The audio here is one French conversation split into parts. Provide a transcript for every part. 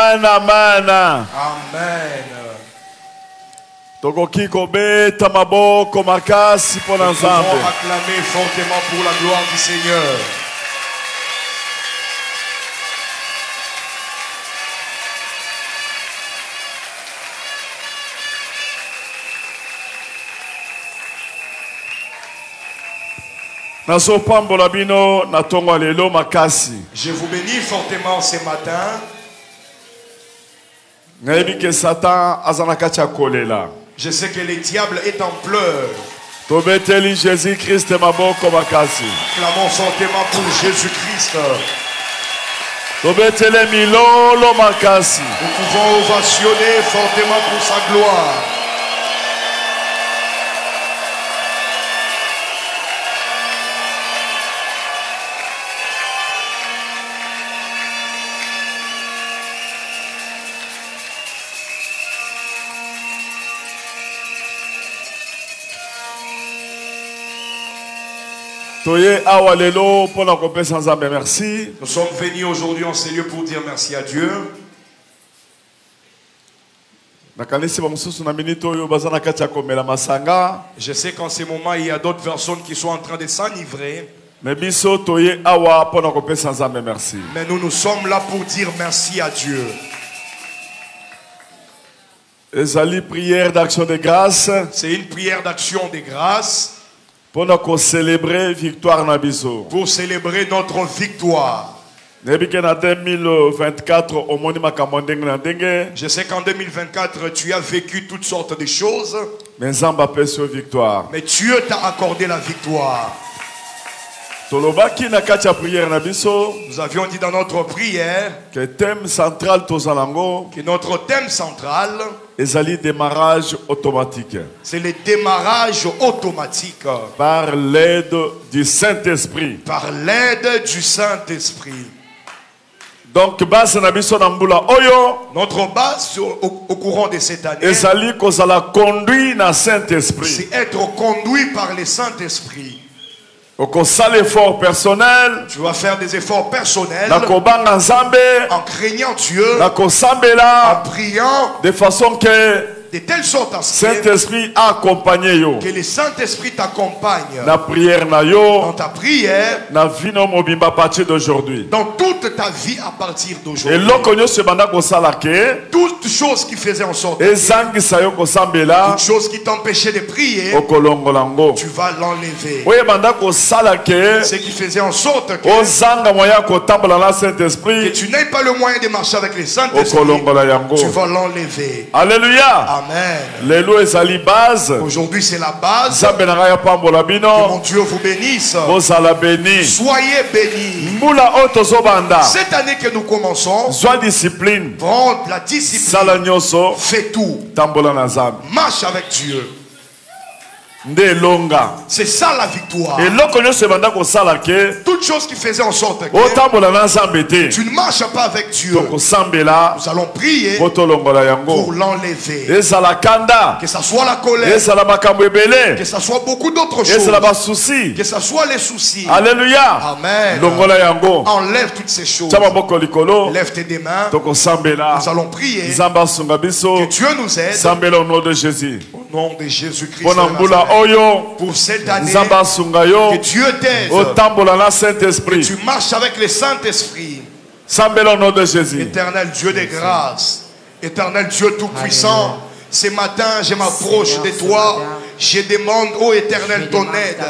Mana mana. Amen. Tokoki kobeta maboko makasi pour Nous pouvons Nzambe. acclamer fortement pour la gloire du Seigneur. Nasopambola bino na tongo lelo makasi. Je vous bénis fortement ce matin. Nayebi ke Satan azana kati ya kolela. Je sais que le diable est en pleurs. Tobeteli Jésus-Christ maboko makasi. Clamons fortement pour Jésus-Christ. Tobetele milolo makasi. Nous pouvons ovationner fortement pour sa gloire. Toye awa lelo pona kopesa Nzambe merci. Nous sommes venus aujourd'hui en ce lieu pour dire merci à Dieu. Nakanisi ba mususu na minute oyo bazana kati ya komela masanga. Je sais qu'en ce moment, il y a d'autres personnes qui sont en train de s'enivrer. Mais biso toye awa pona kopesa Nzambe merci. Mais nous sommes là pour dire merci à Dieu. Ezali prière d'action de grâce. C'est une prière d'action de grâce Pour célébrer victoire na biso. pour célébrer notre victoire. Nebike na 2024 omoni makambo ndenge na ndenge. Je sais qu'en 2024, tu as vécu toutes sortes de choses, Mais Nzambe apesi yo victoire. mais Dieu t'a accordé la victoire. Tolobaki na kati ya prière na biso Nous avions dit dans notre prière que thème central tozalango que notre thème central, ezali démarrage automatique c'est le démarrage automatique par l'aide du Saint-Esprit. par l'aide du Saint-Esprit. Donc base na biso na mbula oyo Notre base au courant de cette année, ezali kozala conduit na Saint-Esprit. c'est être conduit par le Saint-Esprit. Okosala effort personnel Tu vas faire des efforts personnels na kobanga Nzambe en craignant Dieu, na en kosambela priant de façon que de telle sorte à ce Saint-Esprit accompagne yo que le Saint-Esprit t'accompagne na prière na dans yo ta prière, na vino mobimba à partir d'aujourd'hui. dans toute ta vie à partir d'aujourd'hui. Eloko nyonso ebanda kosala ke Toute chose qui faisait en sorte, ezangisa yo kosambela toute chose qui t'empêchait de prier, okolongola ngo. tu vas l'enlever. Oyo ebanda kosala ke Ce qui faisait en sorte que ozanga moya kotambola na Saint-Esprit tu n'aies pas le moyen de marcher avec le Saint-Esprit, okolongola yango. tu vas l'enlever. Alléluia. Amen. Lelo ezali base. Aujourd'hui, c'est la base. Nzambe na ngai apambola Que bino. mon Dieu vous bénisse. Bozala béni. Soyez bénis. Mbula oyo tozobanda. Cette année que nous commençons, Zwa discipline. prends la discipline. Sala nyonso. Fais tout. Tambola na Nzambe. Marche avec Dieu. Nde longa. C'est ça la victoire. Eloko nyonso ebanda kosala ke Toute chose qui faisait en sorte que otambola na Nzambe te. tu ne marches pas avec Dieu. Tokosambela Nous allons prier po tolongola pour yango. l'enlever. Ezala kanda. Que ça soit la colère, Ezala makambo ebele. que ça soit beaucoup d'autres choses, Ezala basusi. que ça soit les soucis. Alléluia. Amen. Longola yango. Enlève toutes ces choses. Tia maboko likolo. Lève tes deux mains. Tokosambela. Nous allons prier. Nzambe asunga biso. Que Dieu nous aide. Sambela au nom de Jésus. Au nom de Jésus-Christ. Pona de mbula Nazareth. oyo. Pour cette année, Nzambe asunga yo. que Dieu t'aide. Otambola na Saint-Esprit. Tu marches avec le Saint-Esprit. Sambela au nom de Jésus. Éternel Dieu de grâce, éternel Dieu tout-puissant, ce matin je m'approche de toi, je demande ô Éternel ton aide.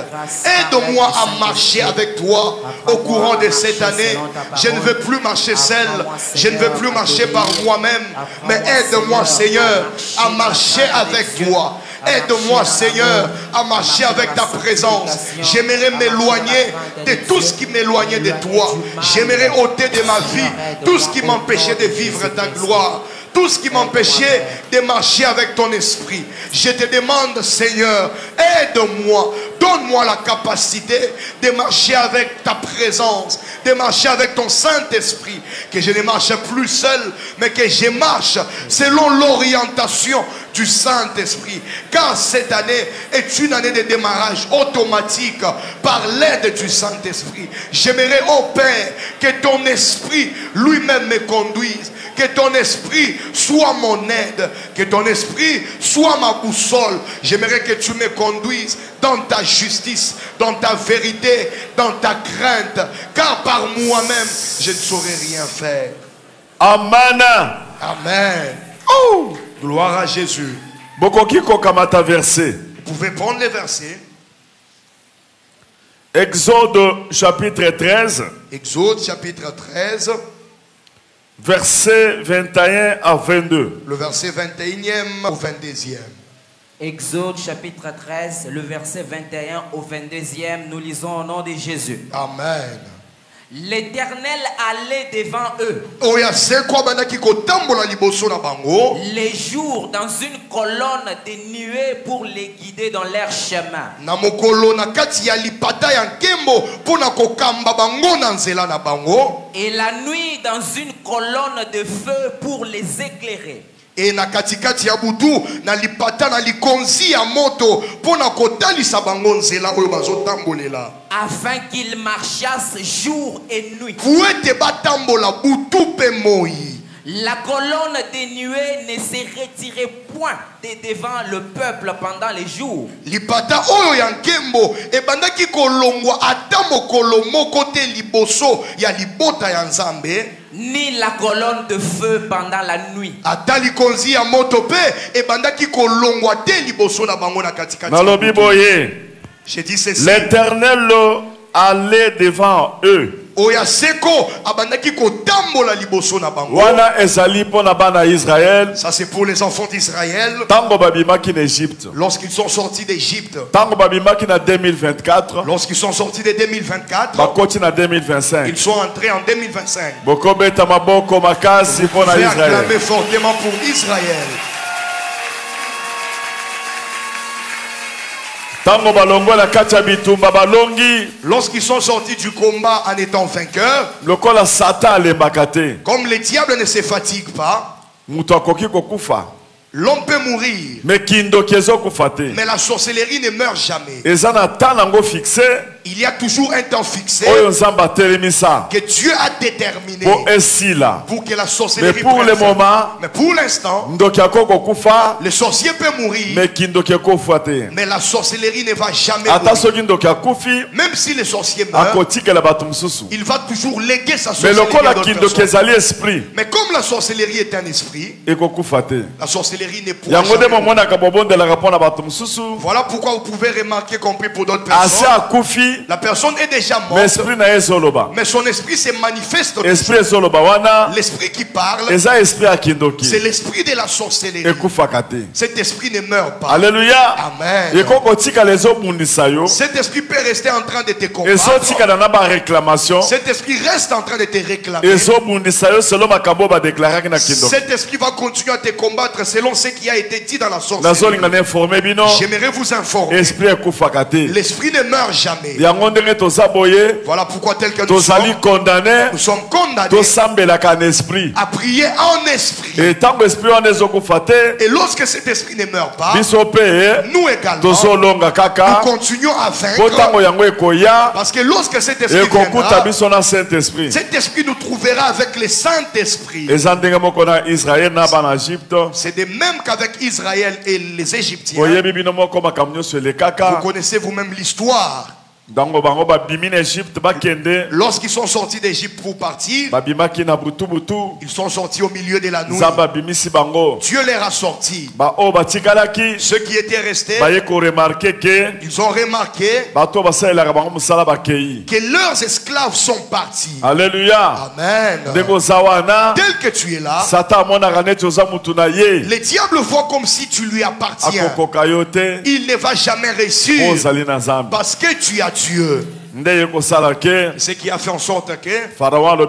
Aide-moi à marcher avec toi au courant de cette année. Je ne veux plus marcher seul, je ne veux plus marcher par moi-même, mais aide-moi Seigneur à marcher avec toi. Aide-moi Seigneur à marcher avec ta présence. J'aimerais m'éloigner de tout ce qui m'éloignait de toi. J'aimerais ôter de ma vie tout ce qui m'empêchait de vivre ta gloire. Tout ce qui m'empêchait de marcher avec ton esprit. Je te demande Seigneur, aide-moi. Donne-moi la capacité de marcher avec ta présence, de marcher avec ton Saint-Esprit. Que je ne marche plus seul, mais que je marche selon l'orientation du Saint-Esprit. Car cette année est une année de démarrage automatique par l'aide du Saint-Esprit. J'aimerais, oh Père, que ton esprit lui-même me conduise. Que ton esprit soit mon aide. Que ton esprit soit ma boussole. J'aimerais que tu me conduises dans ta justice, dans ta vérité, dans ta crainte. Car par moi-même, je ne saurais rien faire. Amen. Amen. Oh. Gloire à Jésus. Bokoki kokamata verset. Vous pouvez prendre les versets. Exode chapitre 13. Exode chapitre 13. Verset 21 à 22. Le verset 21e au 22e. Exode chapitre 13, le verset 21 au 22e, nous lisons au nom de Jésus. Amen. L'Éternel allait devant eux les jours dans une colonne de nuées pour les guider dans leur chemin. Et la nuit dans une colonne de feu pour les éclairer. Et na katikati ya butu na lipata na likonzi ya moto pona kotalisa bango nzela oyo bazotambolela afin qu'ils marchassent jour et nuit. Puete batambola butu pe moi. La colonne des nuées ne se retirait point de devant le peuple pendant les jours. Lipata oyo ya nkembo ebandaki kolongwa ata mokolo moko te liboso ya libota ya Nzambe. Ni la colonne de feu pendant la nuit. Atali konzi ya moto pe ebandaki kolongwa te liboso na bango na katikati. Nalobi boye. J'ai dit ceci. L'Éternel allait devant eux. Oya seko abandaki kotambola liboso na bango. Wana ezali pona bana Israël. Ça c'est pour les enfants d'Israël. Tango babimaki en Égypte. Lorsqu'ils sont sortis d'Égypte. Tango babimaki na 2024. Lorsqu'ils sont sortis de 2024. Bakoti na 2025. Ils sont entrés en 2025. Bokobeta maboko makasi pona Israël. Acclamer fortement pour Israël. Lorsqu'ils sont sortis du combat en étant vainqueurs, comme le diable ne se fatigue pas, l'homme peut mourir, mais la sorcellerie ne meurt jamais. Il y a toujours un temps fixé que Dieu a déterminé pour que la sorcellerie prenne fin. Mais pour l'instant, le sorcier peut mourir, mais la sorcellerie ne va jamais mourir. Même si le sorcier meurt, il va toujours léguer sa sorcellerie à d'autres personnes. Mais comme la sorcellerie est un esprit, la sorcellerie ne pourra jamais mourir. Voilà pourquoi vous pouvez remarquer, compris pour d'autres personnes, la personne est déjà morte, mais son esprit se manifeste. L'esprit qui parle, c'est l'esprit de la sorcellerie. Cet esprit ne meurt pas. Alléluia. Amen. Cet esprit peut rester en train de te combattre. Cet esprit reste en train de te réclamer. Cet esprit va continuer à te combattre selon ce qui a été dit dans la sorcellerie. J'aimerais vous informer. L'esprit ne meurt jamais. Voilà pourquoi tel que nous sommes condamnés à prier en esprit. Et lorsque cet esprit ne meurt pas, nous également, nous continuons à vaincre. Parce que lorsque cet esprit viendra, cet esprit nous trouvera avec le Saint-Esprit. C'est de même qu'avec Israël et les Égyptiens. Vous connaissez vous-même l'histoire. Lorsqu'ils sont sortis d'Égypte pour partir, ils sont sortis au milieu de la nuit. Dieu les a sortis. Ceux qui étaient restés, ils ont remarqué que leurs esclaves sont partis. Alléluia. Amen. Tel que tu es là, le diable voit comme si tu lui appartiens. Il ne va jamais réussir parce que tu as Dieu. Ce qui a fait en sorte que Pharaon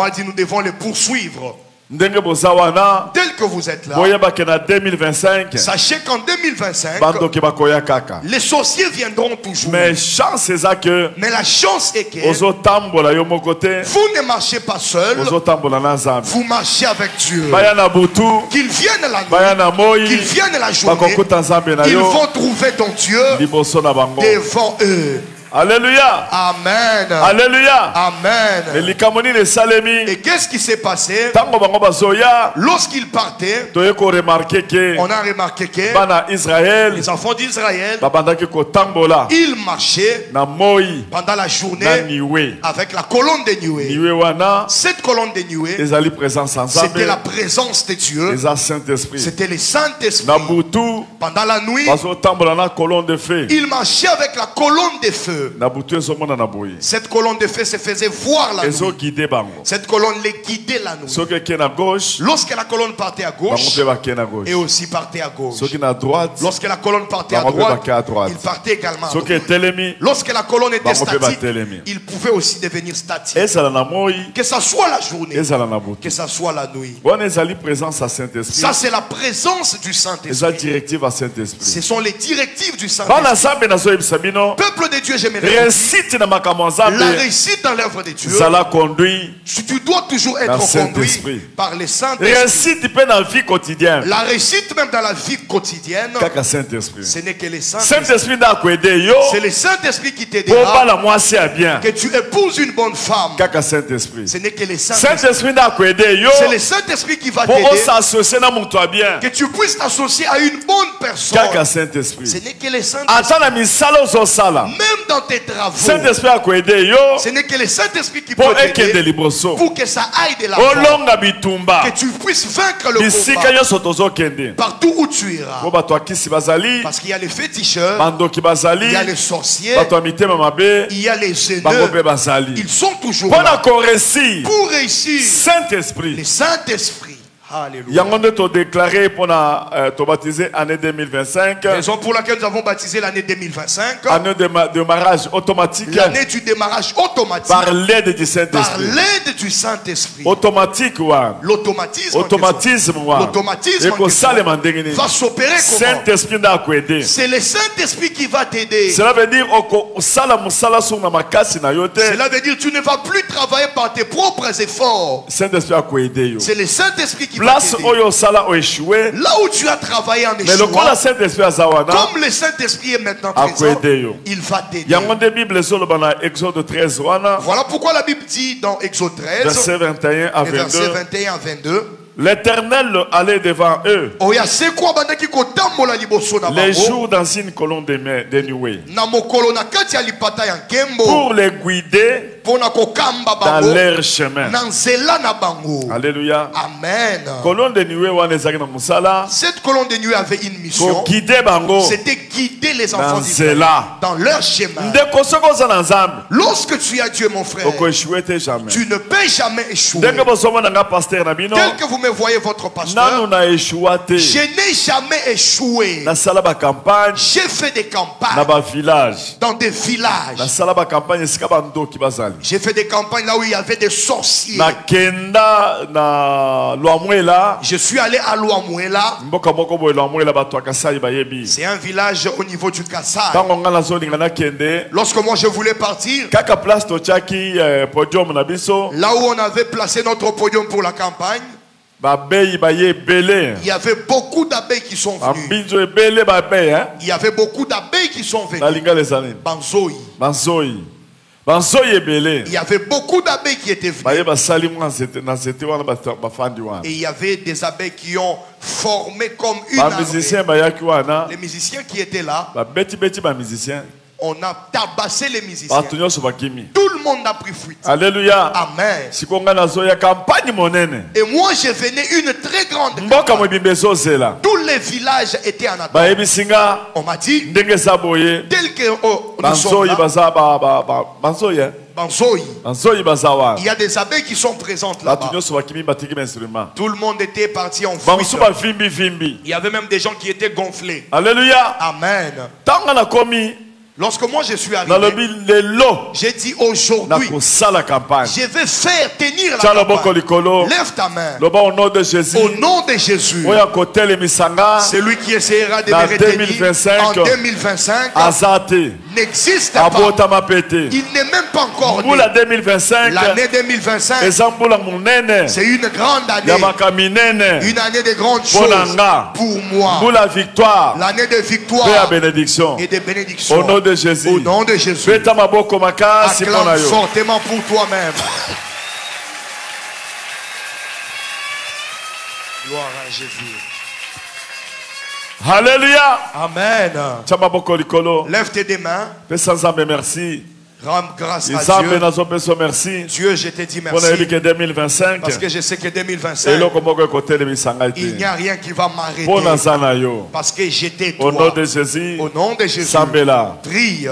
a dit nous devons les poursuivre. ndenge bozawana Tel que vous êtes là, boyeba ke na 2025 sachez qu'en 2025, bandoki bakoya kaka. les sorciers viendront toujours. Mais chance eza que Mais la chance est que ozotambola yo moko te, vous ne marchez pas seul, ozotambola na Nzambe. vous marchez avec Dieu. Baya na butu, Qu'ils viennent la baya nuit, na moi, qu'ils viennent la journée, bakokuta Nzambe na ils yo vont trouver ton Dieu liboso na bango. devant eux. Alléluia. Amen. Alléluia. Amen. Likambo nini esalemi Et qu'est-ce qui s'est passé ntango bango bazoya lorsqu'ils partaient? toye koremarke ke On a remarqué que bana Israel les enfants d'Israël, babandaki kotambola ils marchaient na moi pendant la na journée niwe. avec la colonne de nuée. Niwe wana Cette colonne de nuée, ezali présence ensemble, c'était la présence de Dieu, eza Saint-Esprit. c'était le Saint-Esprit. Na butu Pendant la nuit, bazotambola na colonne de feu. ils marchaient avec la colonne de feu. Na butu ezomona na boye. Cette colonne de feu se faisait voir la Ezo nuit. guide bango. Cette colonne les guidait la nuit. Soki eke na gauche, Lorsque la colonne partait à bango gauche, mpe bake na gauche. et aussi partait à gauche. Soki na droite, Lorsque la colonne partait à bango mpe droite, bake à droite. il partait également à Soki droite. etelemi, Lorsque la colonne était bango mpe statique, batelemi. il pouvait aussi devenir statique. ezala na moi, Que ça soit la journée, ezala na butu. que ça soit la nuit. Wana ezali présence à Saint-Esprit. Ça, c'est la présence du Eza Saint-Esprit. directive à Ce Saint-Esprit. sont les directives du Bana Saint-Esprit. Nzambe nazoyebisa bino, Peuple de Dieu, j'aimerais dire, réussite na makambo ya la Nzambe réussite dans l'œuvre de Dieu, zala conduit. tu dois toujours être Dans conduit Saint-Esprit. par le Saint-Esprit. Réussite mpe na vie quotidienne La réussite même dans la vie quotidienne, kaka Saint-Esprit. ce n'est que le Saint-Esprit. Saint-Esprit nda akoede yo C'est le Saint-Esprit qui po t'aidera obala mwasi ya bien que tu épouses une bonne femme. kaka Saint-Esprit. Ce n'est que le Saint-Esprit. Saint-Esprit nda akoede yo C'est le Saint-Esprit qui va po t'aider, osassocie na moto ya bien que tu puisses t'associer à une bonne personne. kaka Ce Saint-Esprit. n'est que le Saint-Esprit. Ata na misala ozosala Même dans tes travaux, Saint-Esprit akoede yo ce n'est que le Saint-Esprit qui po peut ekende t'aider liboso pour que ça aille de l'avant. olonga bitumba Que tu puisses vaincre le bisika combat nyonso tozokende partout où tu iras. po bato ya kisi bazali Parce qu'il y a les féticheurs, bandoki il bazali y a les sorciers, bato ya mitema mabe il y a les bango haineux. mpe bazali Ils sont toujours mpona là koresir pour réussir. Le Saint-Esprit Saint-Esprit. Alléluia. yango nde todéclare mpona tobaptize année 2025 Raison pour laquelle nous avons baptisé l'année 2025, année de démarrage automatique l'année du démarrage automatique par l'aide du par Saint-Esprit. l'aide du Saint-Esprit. Automatique wana L'automatisme automatisme wana L'automatisme en ekosalema ndenge nini va s'opérer comment? Saint-Esprit nde akoede. C'est le Saint-Esprit qui va t'aider. Cela veut dire okosala mosala so na makasi na yo te. Cela veut dire que tu ne vas plus travailler par tes propres efforts. Saint-Esprit akoede yo. C'est le Saint-Esprit qui va Place t'aider. oyo osala oéchoué Là où tu as travaillé en mais lokola échouant, Saint-Esprit aza wana comme le Saint-Esprit est maintenant présent, akoede yo. il va t'aider. Yango nde Bible ezoloba na Exode 13 wana Voilà pourquoi la Bible dit dans Exode 13, verset 21 à et versets 22. 21 à 22, L'Éternel allait devant eux oya c'est quoi bandaki kotambola liboso na les bango jours dans une colonne de nuée na mokolo na kati ya lipata ya nkembo pour les guider mpona kokamba dans bango leur chemin. na nzela na bango. Alléluia. Amen. Colonne de nuée wana ezalaki na mosala Cette colonne de nuit avait une mission. koguide bango C'était guider les enfants dans d'Israël nzela. dans leur chemin. ndeko soki oza na nzambe Lorsque tu as Dieu, mon frère, okoéchoué te jamais. tu ne peux jamais échouer. ndenge bozomona nga paster na bino Tel que vous me voyez, votre nanu pasteur, na échoua te je n'ai jamais échoué. nasala bacampagne J'ai fait des na campagnes bavillage dans des villages. nasala bacampagne esika bandoki bazali J'ai fait des campagnes là où il y avait des sorciers. nakenda na lwamwela Je suis allé à Luamuela. mboka moko boye lwamwela bato ya kasai bayebi C'est un village au niveau du Kassai. ntango nga nazolinga nakende Lorsque moi je voulais partir, kaka place totiaki podium na biso là où on avait placé notre podium pour la campagne, babeyi baye ebele il y avait beaucoup d'abeilles qui sont venues. bambinzo ebele babeyi Il y avait beaucoup d'abeilles qui sont venues. nalinga lezanini Banzoi. banzoi ebele Il y avait beaucoup d'abeilles qui étaient venues. baye basali mwa na nzete wana bafandi wana Et il y avait des abeilles qui ont formé comme une bamusicien armée. bayaki wana Les musiciens qui étaient là, babetibeti bamusicien on a tabassé les musiciens. bato nyonso bakimi. Tout le monde a pris fuite. Alléluia. Amen. sikoyo ngai nazoya campagne monene Et moi, je venais une très grande mboka campagne. mobimba ezozela Tous les villages étaient en attente. bayebisi nga On m'a dit, ndenge eza boye tel que nous sommes banzoi là, baza banzoi Banzoi, banzoi baza wana il y a des abeilles qui sont présentes bato là-bas. nyonso bakimi batiki bainstrument Tout le monde était parti en bamosusu fuite. bavimbi Il y avait même des gens qui étaient gonflés. Alléluia. Amen. ntango nakomi Lorsque moi je suis dans le arrivé, but les lots j'ai dit na aujourd'hui, la campagne. je vais faire tenir la Tiens le boko campagne. likolo. Lève ta main. Le bas au nom de Jésus. Au nom de Jésus, Oya côté les misanga celui qui essaiera de dans me retenir 2025, en 2025 azate. n'existe pas. Abota ma pété. Il n'est même pas encore né. Mbula 2025. L'année 2025, Ezambula munene. c'est une grande année. Yamaka minene. Une année de grandes Bonanga. choses pour moi. Mbula victoire. L'année de Paix à victoire bénédiction. et de bénédiction. Au nom de Jésus. Au nom de Jésus. Faites ma boko makasi Acclame pona yo. fortement pour toi-même. Gloire à Jésus. Alléluia. Amen. Tiens ma boko likolo. Lève tes deux mains. Fais sans âme merci. Rends grâce à Nzambe Dieu. nazo peso merci. Dieu, je te dis Pour merci. que 2025. Parce que je sais que Et 2025, là comment côté les misanga il n'y a rien qui va m'arrêter. Pour nazana yo. Parce que j'étais Au nom toi. de Jésus. Au nom de Jésus. Sambela. Prie.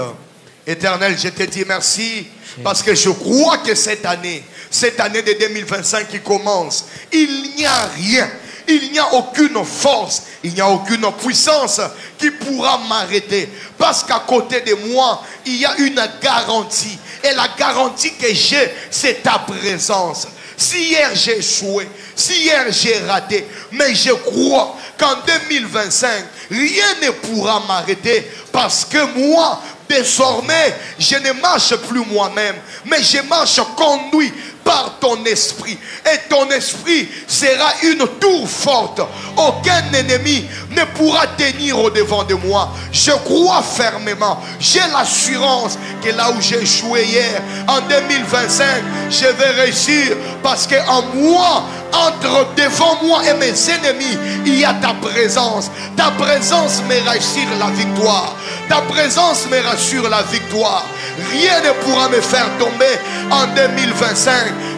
Éternel, je te dis merci. Parce que je crois que cette année de 2025 qui commence, il n'y a rien. Il n'y a aucune force, il n'y a aucune puissance qui pourra m'arrêter. Parce qu'à côté de moi, il y a une garantie. Et la garantie que j'ai, c'est ta présence. Si hier j'ai échoué, si hier j'ai raté, mais je crois qu'en 2025, rien ne pourra m'arrêter. Parce que moi, désormais, je ne marche plus moi-même, mais je marche conduit par ton esprit. Et ton esprit sera une tour forte. Aucun ennemi ne pourra tenir au devant de moi. Je crois fermement. J'ai l'assurance que là où j'ai échoué hier, en 2025, je vais réussir. Parce qu'en moi, entre devant moi et mes ennemis, il y a ta présence. Ta présence me rassure la victoire. Ta présence me rassure la victoire. Rien ne pourra me faire tomber en 2025.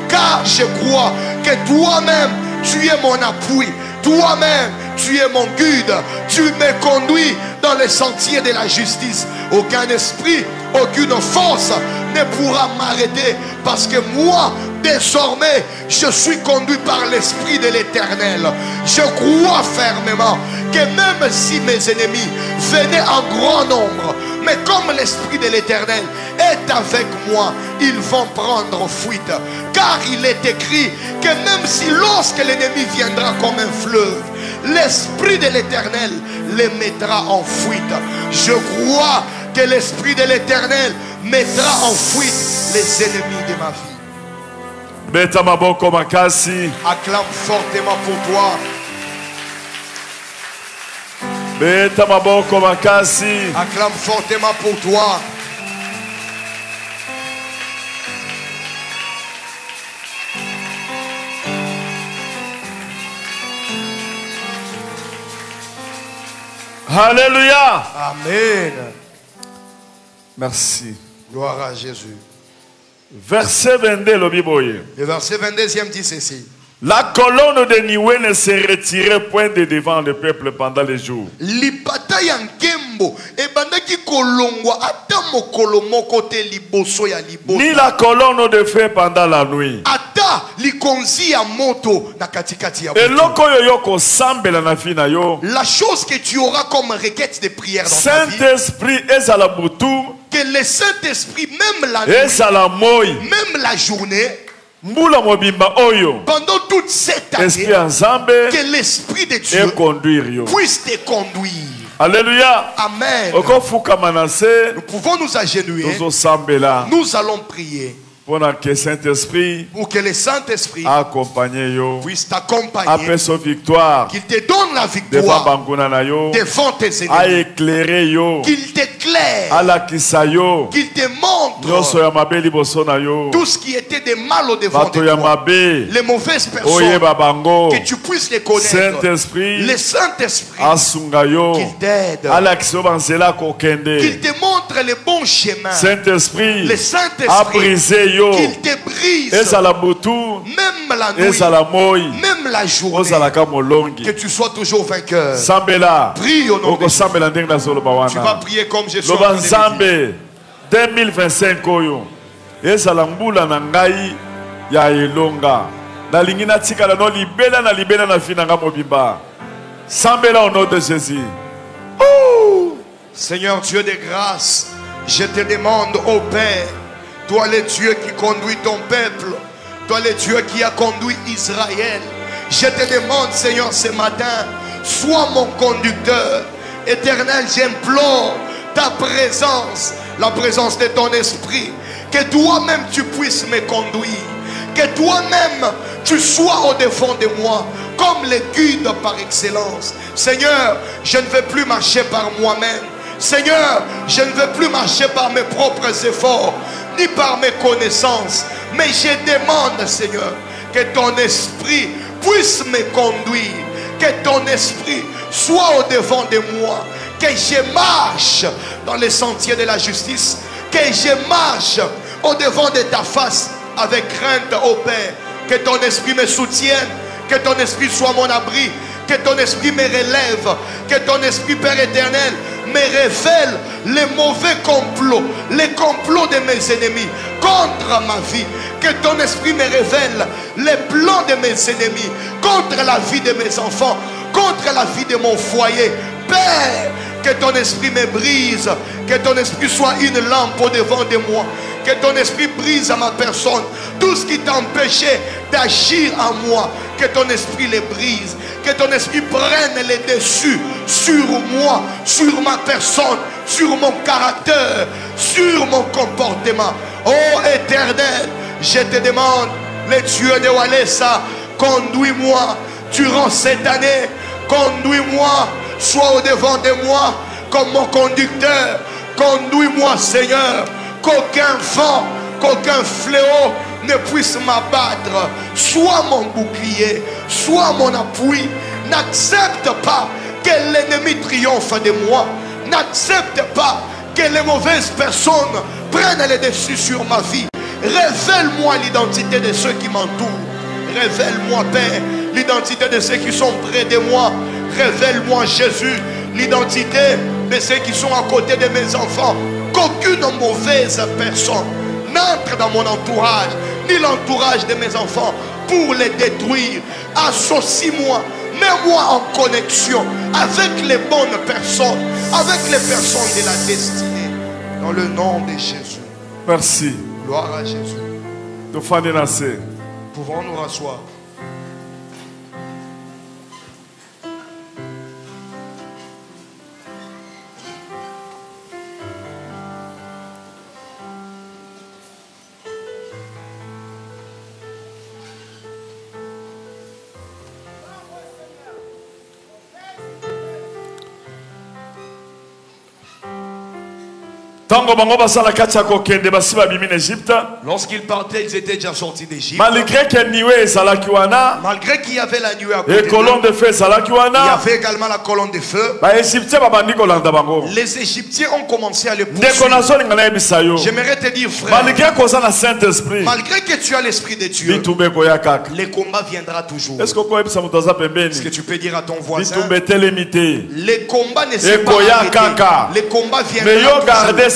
Car je crois que toi-même, tu es mon appui. Toi-même, tu es mon guide. Tu me conduis dans les sentiers de la justice. Aucun esprit, aucune force ne pourra m'arrêter. Parce que moi, désormais, je suis conduit par l'Esprit de l'Éternel. Je crois fermement que même si mes ennemis venaient en grand nombre, mais comme l'Esprit de l'Éternel est avec moi, ils vont prendre fuite. Car il est écrit que même si lorsque l'ennemi viendra comme un fleuve, l'Esprit de l'Éternel les mettra en fuite. Je crois que l'Esprit de l'Éternel mettra en fuite les ennemis de ma vie. Beta maboko makasi. Acclame fortement pour toi. Beta maboko makasi. Acclame fortement pour toi. Alléluia. Amen. Merci. Gloire à Jésus. Verset 22, le Bible. Le verset 22e dit ceci. La colonne de Niwe ne se retirait point de devant le peuple pendant les jours. Lipata ya nkembo ebandaki kolongwa ata mokolo moko te liboso ya libota. Ni la colonne de feu pendant la nuit. Ata likonzi ya moto na katikati ya Et butu. loko yo kosambela na fi na yo. La chose que tu auras comme requête de prière dans ta vie, Saint-Esprit ezala butu, que le Saint-Esprit, même la nuit, ezala moi. même la journée, Mbula mobimba oyo. pendant toute cette année, Esprit ensemble que l'Esprit de et Dieu conduire yo. puisse te conduire. Alléluia. Amen. Okofuka manase. Nous pouvons nous agenouiller. Tozo sambela. Nous allons prier Pour que Saint-Esprit pour que le Saint-Esprit accompagne yo. puisse t'accompagner, Après sa victoire. qu'il te donne la Devant victoire banguna na yo. devant tes A ennemis, éclairer yo. qu'il t'éclaire, Ala kisa yo. qu'il te montre Nyonso ya mabe liboso na yo. tout ce qui était de mal au devant Bato de ya toi, mabe. les mauvaises personnes, Oyeba bango. que tu puisses les connaître. Saint-Esprit. Le Saint-Esprit, Asunga yo. qu'il t'aide, Ala kiso banzela kokende. qu'il te montre les bons chemins. Saint-Esprit. Le A Saint-Esprit, brisé yo. qu'il te brise, Ezala butu. même la nuit, Ezala moi. même la journée, Ozala ka molongi. que tu sois toujours vainqueur. Sambela. Prie au nom de Oko Jésus. sambela ndenge nazoloba Tu vas wana. prier comme je suis en Loba train de le dire. Nzambe 2025 oyo. Ezala mbula na ngai ya elonga. Nalingi natikala no libela na fina nga mobimba. Sambela au nom de Jésus. Seigneur Dieu de grâce, Je te demande, ô Père, toi le Dieu qui conduit ton peuple, toi le Dieu qui a conduit Israël, je te demande, Seigneur, ce matin, sois mon conducteur. Éternel, j'implore ta présence, la présence de ton esprit, que toi-même tu puisses me conduire, que toi-même tu sois au devant de moi, comme le guide par excellence. Seigneur, je ne veux plus marcher par moi-même. Seigneur, je ne veux plus marcher par mes propres efforts, ni par mes connaissances, mais je demande, Seigneur, que ton esprit puisse me conduire, que ton esprit soit au devant de moi, que je marche dans les sentiers de la justice, que je marche au devant de ta face avec crainte, ô Père, que ton esprit me soutienne, que ton esprit soit mon abri, que ton esprit me relève, que ton esprit, Père éternel, me révèle les mauvais complots, les complots de mes ennemis contre ma vie. Que ton esprit me révèle les plans de mes ennemis contre la vie de mes enfants, contre la vie de mon foyer. Père, que ton esprit me brise, que ton esprit soit une lampe au devant de moi, que ton esprit brise à ma personne tout ce qui t'empêchait d'agir en moi, que ton esprit les brise, que ton esprit prenne les dessus sur moi, sur ma personne, sur mon caractère, sur mon comportement. Oh Éternel, je te demande, le Dieu de Walesa, conduis-moi durant cette année, conduis-moi, sois au devant de moi comme mon conducteur, conduis-moi Seigneur, qu'aucun vent, qu'aucun fléau ne puisse m'abattre. Sois mon bouclier, sois mon appui. N'accepte pas que l'ennemi triomphe de moi. N'accepte pas que les mauvaises personnes prennent le dessus sur ma vie. Révèle-moi l'identité de ceux qui m'entourent. Révèle-moi, Père, l'identité de ceux qui sont près de moi. Révèle-moi, Jésus, l'identité de ceux qui sont à côté de mes enfants. Qu'aucune mauvaise personne n'entre dans mon entourage, ni l'entourage de mes enfants, pour les détruire. Associe-moi, mets-moi en connexion avec les bonnes personnes, avec les personnes de la destinée. Dans le nom de Jésus. Merci. Gloire à Jésus. Pouvons nous rasseoir. Lorsqu'ils partaient, ils étaient déjà sortis d'Égypte. Malgré qu'il y avait la nuée à côté et colonne de feu, il y avait également la colonne de feu. Les Égyptiens ont commencé à le poursuivre. J'aimerais te dire, frère, malgré que tu as l'esprit de Dieu, les combats viendra toujours. Est-ce que tu peux dire à ton voisin, les combats ne sont pas arrêtés. Les combats viendront.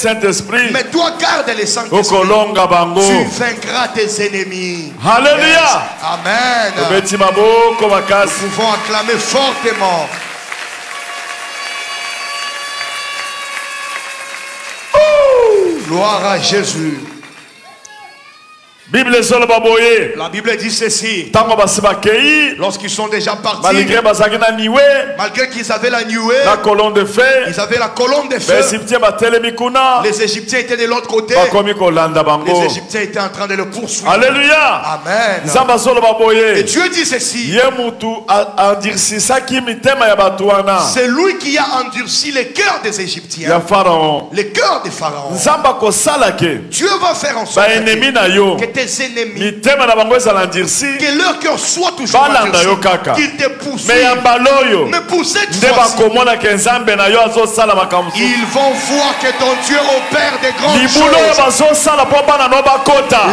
Saint-Esprit, mais toi garde les Saint-Esprit. Tu vaincras tes ennemis. Alléluia. Yes. Amen. Nous pouvons acclamer fortement. Gloire à Jésus. La Bible dit ceci. Lorsqu'ils sont déjà partis, malgré qu'ils avaient la nuée, ils avaient la colonne de feu, les Égyptiens étaient de l'autre côté. Les Égyptiens étaient en train de le poursuivre. Alléluia. Amen. Et Dieu dit ceci. C'est lui qui a endurci les cœurs des Égyptiens, les cœurs des pharaons. Dieu va faire en sorte que tes ennemis, que leur cœur soit toujours endurci, qu'ils te poursuivent. Mais pour cette fois-ci, ils vont voir que ton Dieu opère des grandes choses.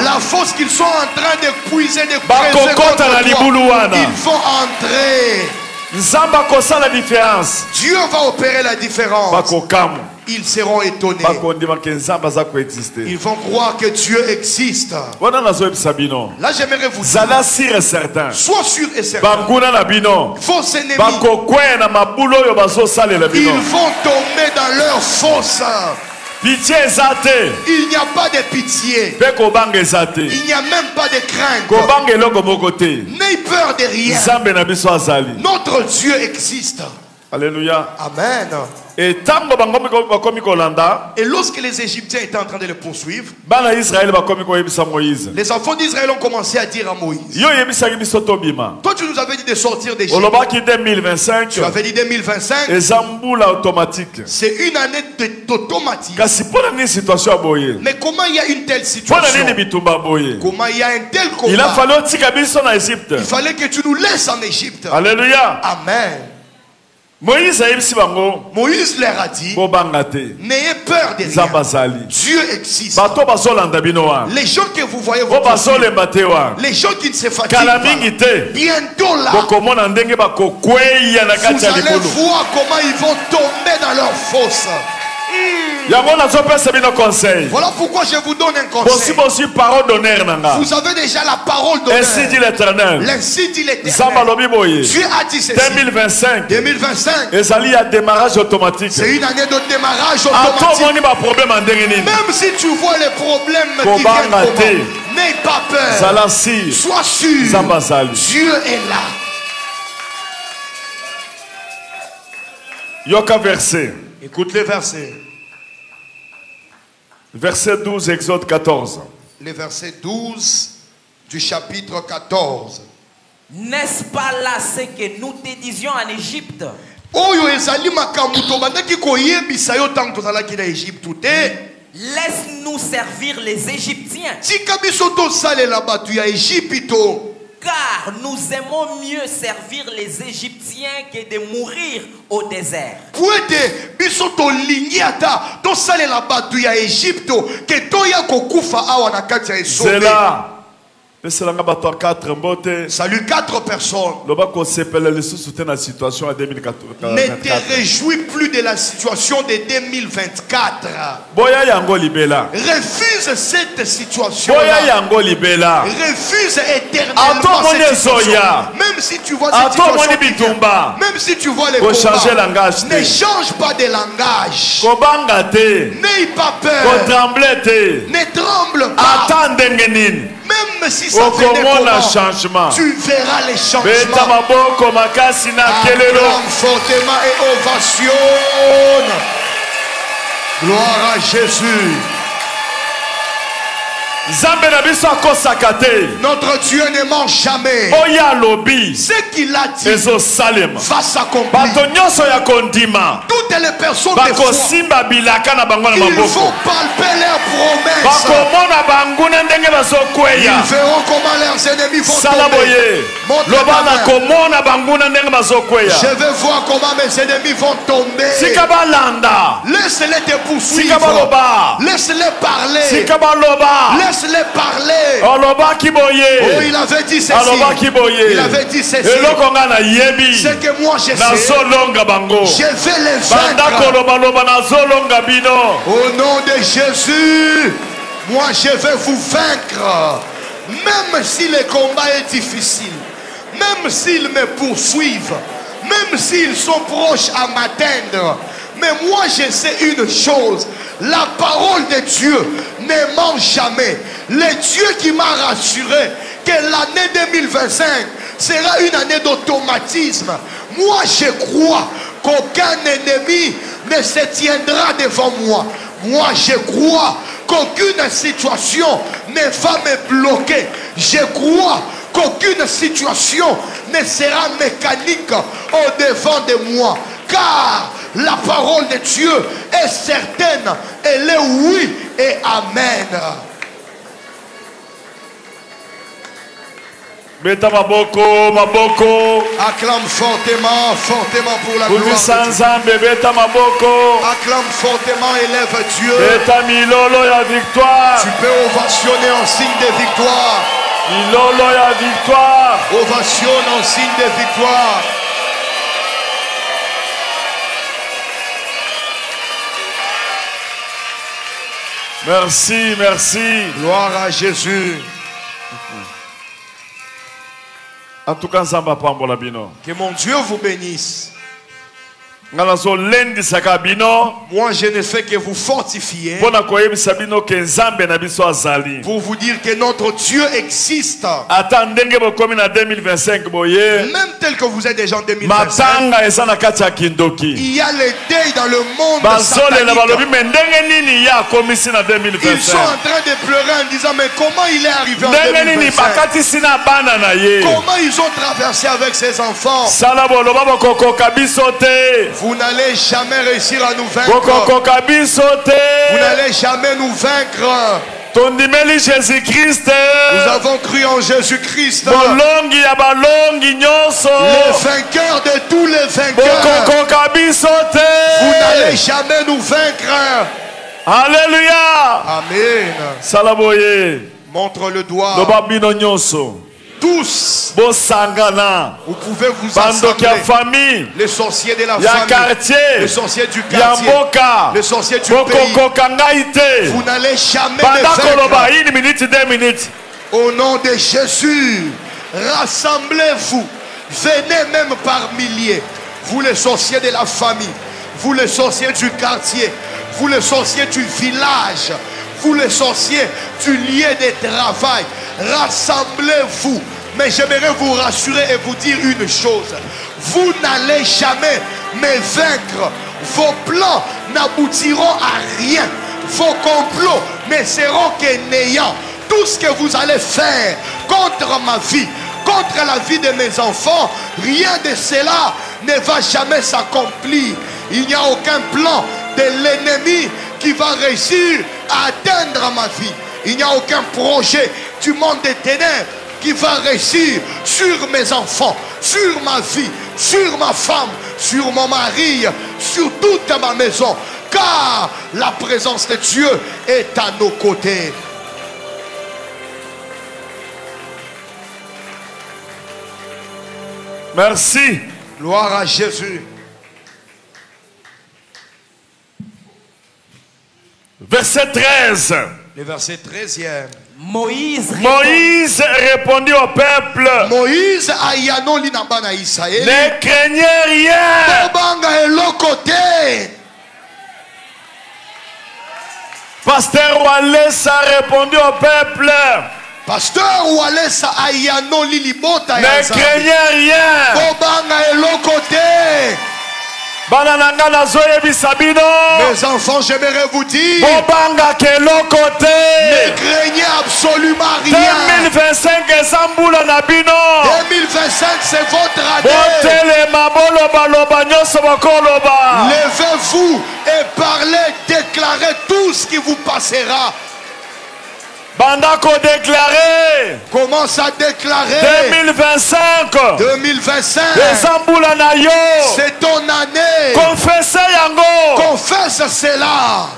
La force qu'ils sont en train de puiser, de creuser contre toi, ils vont entrer. Dieu va opérer la différence. Ils seront étonnés. Ils vont croire que Dieu existe. Là, j'aimerais vous dire, sois sûr et certain, vos ennemis, ils vont tomber dans leur fosse. Pitié ezate. Il n'y a pas de pitié. Pe kobanga ezate. Il n'y a même pas de crainte. Kobanga eloko moko te. N'aie peur de rien. Nzambe na biso azali. Notre Dieu existe. Alléluia. Amen. Et tango bango bakomi kolanda. Et lorsque les Égyptiens étaient en train de le poursuivre, Bana Israël bakomi koyebisa Moïse. les enfants d'Israël ont commencé à dire à Moïse, Yo yebisaki biso tobima. toi tu nous avais dit de sortir d'Égypte. Olobaki 2025. Tu avais dit 2025. Ezambula automatique. C'est une année automatique. Kasi pona ni situation boye. Mais comment il y a une telle Pona situation? ni bitumba boye. Comment il y a un tel combat? Il a fallu tika biso na Égypte. Il fallait que tu nous laisses en Égypte. Alléluia. Amen. Moïse ayebisi bango. Moïse leur a dit, Bobanga te. n'ayez peur de rien. Zambazali. Dieu existe. Bato bazolanda bino wa. Les gens que vous voyez, Bo bazolemba te wa. les gens qui ne se fatiguent Kala pas, mingi te. bientôt là, Bokomona ndenge bakokweya na vous kati ya allez likolo. voir comment ils vont tomber dans leur fosse. Yango nazopesa bino conseil. Voilà pourquoi je vous donne un Bosi conseil. bosi parole d'honneur nanga. Vous avez déjà la parole d'honneur. Ainsi dit l'Éternel. Ainsi dit Zamba l'Éternel. lobi boye. Dieu a dit ceci. 2025. 2025, Ezali ya démarrage automatique. c'est une année de démarrage Ato automatique. moni ba problème en ndenge nini. Même si tu vois les problèmes qui Kobanga viennent comment, te. n'aie pas peur. Zala si. Sois sûr. Zamba zali. Dieu est là. Yoka verset. Écoute les versets. Verset 12, Exode 14. Le verset 12 du chapitre 14. N'est-ce pas là ce que nous te disions en Égypte? Oyo ezali makambo tobandaki koyebisa yo tango tozalaki na Égypte te. Laisse-nous servir les Égyptiens, Tika biso tosalela bato ya Égypto. car nous aimons mieux servir les Égyptiens que de mourir au désert. Po ete biso tolingi ata tosalela bato ya Égypto ke toya kokufa awa na kati ya esobe. Zela. Peselanga bato 4 mbote. Salut 4 personnes. Loba ko sepele le sous la situation à 2024. Ne te réjouis plus de la situation de 2024. Boya yango libela. Refuse cette situation. Boya yango libela. Refuse éternellement Ato moni cette situation. ezoya. Même si tu vois cette Ato situation moni qui vient, bitumba. même si tu vois les Ko changer combats, langage ne te. change pas de langage. Kobanga te. N'aie pas Ko peur. tremble te. Ne tremble pas. Ata ndenge nini. Même si ça fait des Okomona combats, changement. tu verras les Beta changements. maboko makasi na kelelo. Acclame fortement et ovation. Gloire à Jésus. Zambe na biso akosaka te. Notre Dieu ne ment jamais. Oya lobi. Ce qu'il a dit Ezo salema. va s'accomplir. Bato nyonso ya kondima. Toutes les personnes de foi, Bakosimba bilaka na bango na ils maboko. vont palper leurs promesses. Bakomona banguna ndenge Ils bazokweya. verront comment leurs ennemis vont Sala tomber. boye. Montre Loba ta na main. komona banguna ndenge bazokweya. Je vais voir comment mes ennemis vont tomber. Sika balanda. Laisse-les te Sika poursuivre. baloba. Laisse-les parler. Sika baloba. Laisse-les parler. Oloba Oh, kiboye. il avait dit ceci. Aloba kiboye. Il avait dit ceci. Eloko nga na yebi. C'est que moi je sais. Nazolonga bango. Je vais les Banda vaincre. koloba loba nazolonga bino. Au nom de Jésus, moi je vais vous vaincre. Même si le combat est difficile, même s'ils me poursuivent, même s'ils sont proches à m'atteindre. Mais moi je sais une chose, la parole de Dieu ne ment jamais. Le Dieu qui m'a rassuré que l'année 2025 sera une année d'automatisme. Moi je crois qu'aucun ennemi ne se tiendra devant moi. Moi je crois qu'aucune situation ne va me bloquer. Je crois qu'aucune situation ne sera mécanique au-devant de moi. Car la parole de Dieu est certaine. Elle est oui et amen. Beta maboko, maboko. Acclame fortement, fortement pour la gloire de Kulisa Dieu. nzambe, beta maboko. Acclame fortement, élève Dieu. Beta milolo ya victoire. Tu peux ovationner en signe de victoire. Milolo ya victoire. Ovationne en signe de victoire. Merci, merci. Gloire à Jésus. En tout cas, nzamba pambola bino. Que mon Dieu vous bénisse. Moi, je ne fais que vous fortifier pour pour vous dire que notre Dieu existe. Même tel que vous êtes déjà en 2025, il y a les deuils dans le monde satanique. Ils sont en train de pleurer en disant mais comment il est arrivé en 2025? Comment ils ont traversé avec ses enfants? Vous n'allez jamais réussir à nous vaincre. Vous n'allez jamais nous vaincre. Nous avons cru en Jésus-Christ, le vainqueur de tous les vainqueurs. Vous n'allez jamais nous vaincre. Alléluia. Amen. Montre le doigt. Tous, vous pouvez vous assembler. Les sorciers de la famille, les sorciers du quartier, les sorciers du pays. Vous n'allez jamais me vaincre. Au nom de Jésus, rassemblez-vous. Venez même par milliers. Vous les sorciers de la famille, vous les sorciers du quartier, vous les sorciers du village, vous les sorciers du lieu de travail. Rassemblez-vous. Mais j'aimerais vous rassurer et vous dire une chose. Vous n'allez jamais me vaincre. Vos plans n'aboutiront à rien. Vos complots ne seront que néants. Tout ce que vous allez faire contre ma vie, contre la vie de mes enfants, rien de cela ne va jamais s'accomplir. Il n'y a aucun plan de l'ennemi qui va réussir à atteindre ma vie. Il n'y a aucun projet du monde des ténèbres qui va réussir sur mes enfants, sur ma vie, sur ma femme, sur mon mari, sur toute ma maison. Car la présence de Dieu est à nos côtés. Merci. Gloire à Jésus. Verset 13. Le verset 13e. Moïse répondit au peuple. Moïse ne craignez rien. Pasteur Wallace a répondu au peuple. Pasteur Wallace ayano lilibota ya ne craignez rien. Mes enfants, j'aimerais vous dire, ne craignez absolument rien. 2025 c'est votre année. Levez-vous et parlez, déclarez tout ce qui vous passera. Bandako déclaré. Commence à déclarer. 2025. 2025. C'est ton année. Confessez yango. Confesse cela.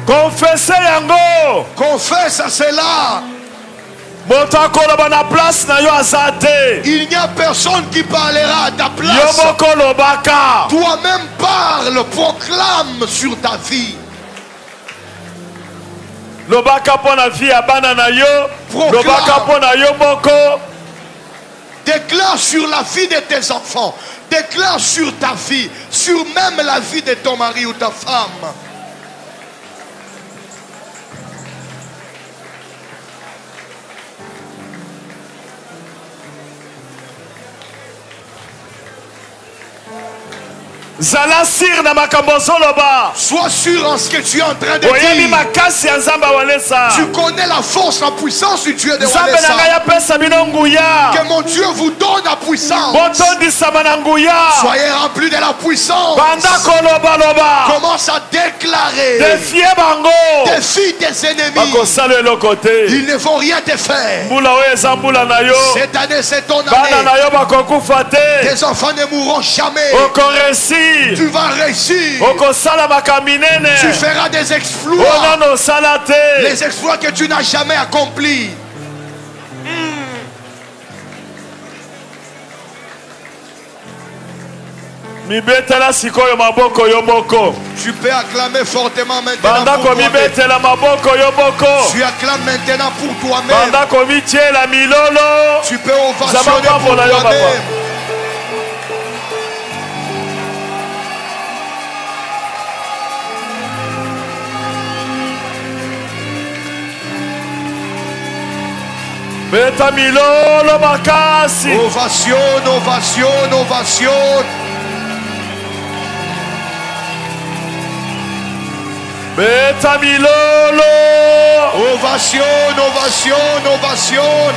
Confessez yango. Confesse cela. Il n'y a personne qui parlera à ta place. Toi-même parle, proclame sur ta vie. Déclare sur la vie de tes enfants. Déclare sur ta vie, sur même la vie de ton mari ou ta femme. Sois sûr en ce que tu es en train de dire. Tu connais la force, la puissance du Dieu de Walesa. Que mon Dieu vous donne la puissance. Soyez remplis de la puissance. Commence à déclarer. Défie tes ennemis. Ils ne vont rien te faire. Cette année c'est ton année. Tes enfants ne mourront jamais. Tu vas réussir. Tu feras des exploits. Les exploits que tu n'as jamais accomplis. Mibetela sikoyo maboko yomoko. Tu peux acclamer fortement maintenant Bandako pour toi-même. mibetela maboko yomoko. Tu acclames maintenant pour toi-même. Bandako michela milolo. Tu peux ovationner Zababa pour bola yo papa. toi-même. Beta milolo makasi. Ovation, ovation, ovation. Beta milolo. Ovation, ovation, ovation.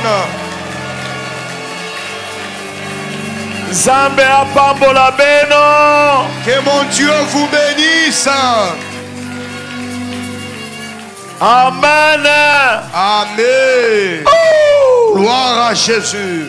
Zambe apambola beno. Que mon Dieu vous bénisse. Amen. Amen. Gloire à Jésus.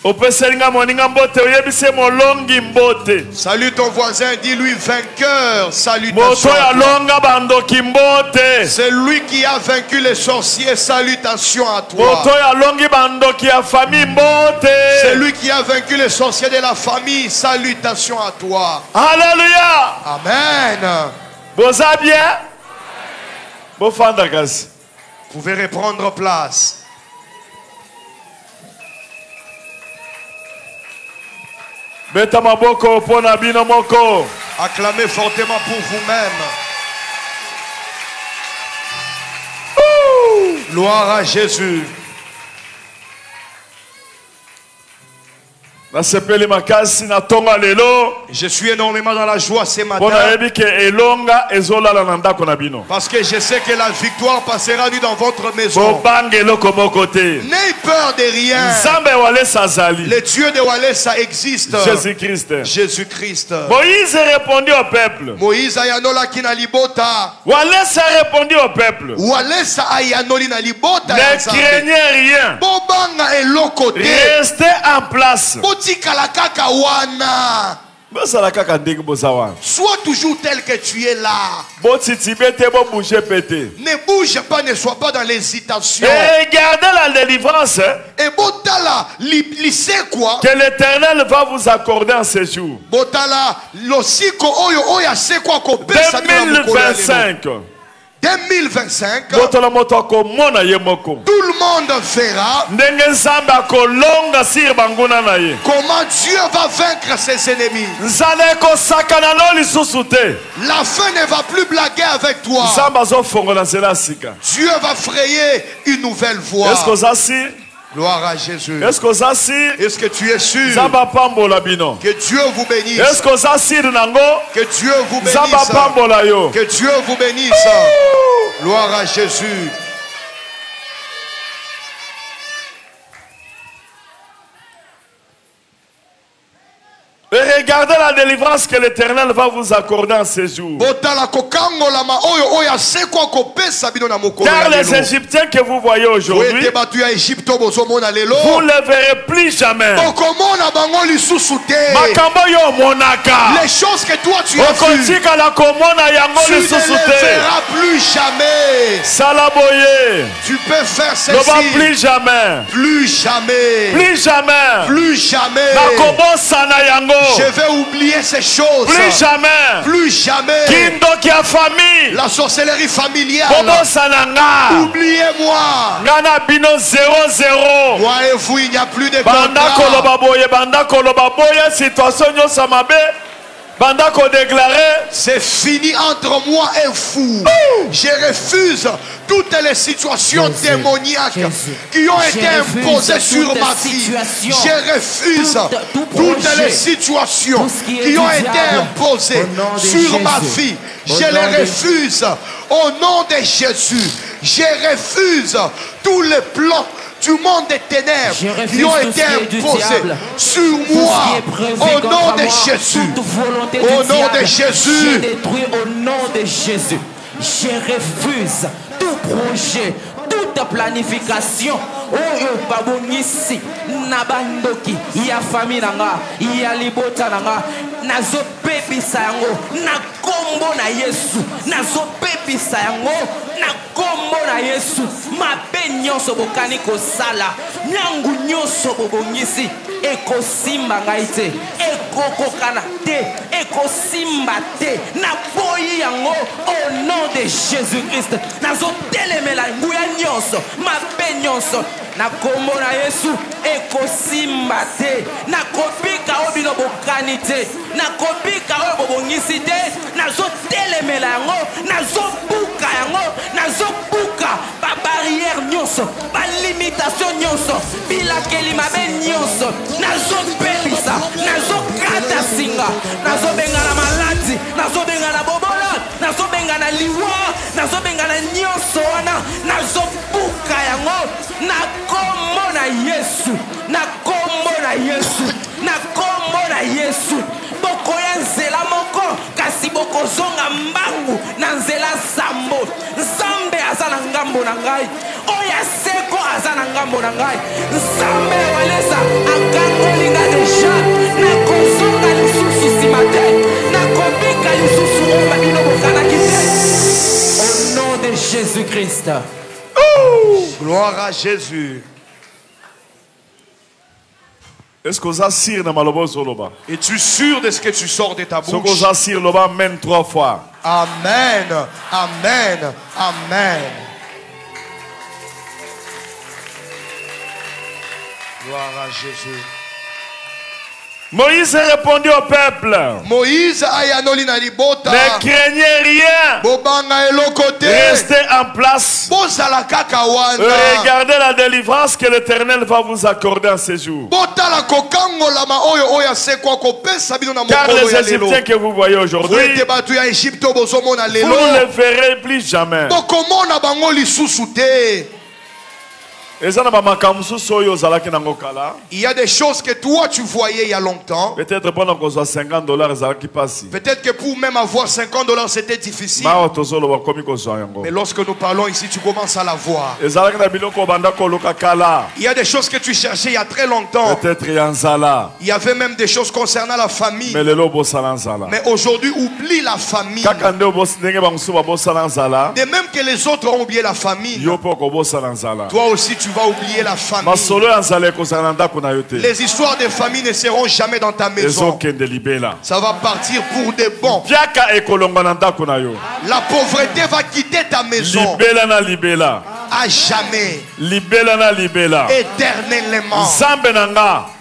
Opeselinga moninga mbote oyebise molongi mbote. Salue ton voisin, dis-lui vainqueur. Moto Salutations. ya longa bandoki mbote. C'est lui qui a vaincu les sorciers. Salutations à toi. Moto ya longi bandoki ya famille mbote. C'est lui qui a vaincu les sorciers de la famille. Salutations à toi. Alléluia. Amen. Boza bien. Bofanda kasi. Vous pouvez reprendre place. Beta maboko pona bino moko. Acclamez fortement pour vous-même. Gloire à Jésus. Nasepeli makasi na tonga lelo. Je suis énormément dans la joie ce matin. Pona yebi ke elonga ezolala na ndako na bino. Parce que je sais que la victoire passera nu dans votre maison. Bobange eloko moko te. N'ayez peur de rien. Nzambe wale sazali. Le Dieu de Walesa existe. Jésus-Christ. Jésus-Christ. Moïse répondit au peuple. Moïse ayanola kina libota. Walesa répondit au peuple. Walesa ayanoli na libota. Ne craignez rien. Bobanga eloko te. Restez en place. Botikala kaka wana. Bosala kaka ndenge bozawa. Sois toujours tel que tu es là. Botitibete bo bouger pété. Ne bouge pas, ne sois pas dans l'hésitation. Et gardez la délivrance Et botala lycée quoi? que l'Éternel va vous accorder en ce jour. Botala losiko oyo oya se quoi ko pesa na mokolo ya lelo. 2025. 2025. Botala moto akomona ye moko. Tout le monde verra Ndenge Nzambe akolonga sir banguna na ye. comment Dieu va vaincre ses ennemis. Nzale kosakana no lisusu te. La fin ne va plus blaguer avec toi. Nzambe azofongola nzela sika. Dieu va frayer une nouvelle voie. Est-ce que oza si? Gloire à Jésus. Est-ce que oza si? Est-ce que tu es sûr Nzambe apambola bino. que Dieu vous bénisse? Est-ce que oza si nango? Que Dieu vous Nzambe bénisse. apambola yo. Que Dieu vous bénisse. Gloire à Jésus. Et regardez la délivrance que l'Éternel va vous accorder en ce jour. Car les Égyptiens que vous voyez aujourd'hui, vous ne les verrez plus jamais. Les choses que toi tu as vues, tu ne les verras plus jamais. Tu peux faire ceci. Plus jamais. Plus jamais. Plus jamais. Plus jamais. Je vais oublier ces choses. Plus jamais. Plus jamais. La sorcellerie familiale. Oubliez-moi. Moi et vous, il n'y a plus de contrat. C'est fini entre moi et vous. Je refuse toutes les situations démoniaques qui ont été imposées sur ma vie. Je refuse toutes les situations qui ont été imposées sur ma vie. Je les refuse au nom de Jésus. Je refuse tous les plans du monde des ténèbres qui ont été imposés sur moi au nom de Jésus. Au nom de Jésus. Je détruis au nom de Jésus. Je refuse tout projet, toute planification. Oyo babongisi na bandoki ya famille nanga ya libota nanga nazo pepisa yango na kombo na Yesu nazo pepisa yango na kombo kombo na Yesu mabe nyonso bokani kosala nyangu nyonso bobongisi ekosimba ngai te ekokokana te ekosimba te na boyi yango au nom de Jésus-Christ nazotelemela nguya nyonso mabe nyonso na kombo na Yesu ekosimba te nakobika oyo bino bokani te nakobika oyo bobongisi te nazotelemela yango nazobuka yango nazobuka babarrière nyonso balimitation nyonso bilakeli mabe nyonso nazopelisa nazokata singa nazobengana maladi nazobengana bobola nazobengana liwa nazobengana nyonso wana nazobuka yango na kombo na Yesu na kombo na Yesu na kombo na Yesu bokoya nzela moko kasi bokozonga mbangu na nzela sambo nzambe aza na ngambo na ngai oya seko aza na ngambo na ngai nzambe walesa akangolinga deja nakozonga lisusu nsima te nakobika lisusu oyo babino bokanaki te au nom de Jésus-Christ. Gloire à Jésus. Est-ce que vous assirez dans malobo soloba? Es-tu sûr de ce que tu sors de ta Est-ce que bouche? vous assirez loba même 3 fois? Amen. Amen. Amen. Gloire à Jésus. Moïse répondit au peuple. Moïse ayanoli na libota. Ne craignez rien. Bobanga elokote. Restez en place. Bozala kaka wana. Regardez la délivrance que l'Éternel va vous accorder en ces jours. Botala kokangola ma oyo oya sekwa kopesa bino na Car mokolo les ya lelo. Égyptiens que vous voyez aujourd'hui, Ete batu ya Egypte bozomona vous lelo. ne le verrez plus jamais. Bokomona bango lisusu te. Il y a des choses que toi tu voyais il y a longtemps. Peut-être pendant qu'on soit $50 qui passent. Peut-être que pour même avoir $50 c'était difficile. Mais lorsque nous parlons ici, tu commences à la voir. Il y a des choses que tu cherchais il y a très longtemps. Peut-être il y avait même des choses concernant la famille. Mais aujourd'hui, oublie la famille. De même que les autres ont oublié la famille, toi aussi tu vas oublier la famille. Les histoires de famille ne seront jamais dans ta maison. Ça va partir pour de bon. La pauvreté va quitter ta maison. À jamais. Éternellement.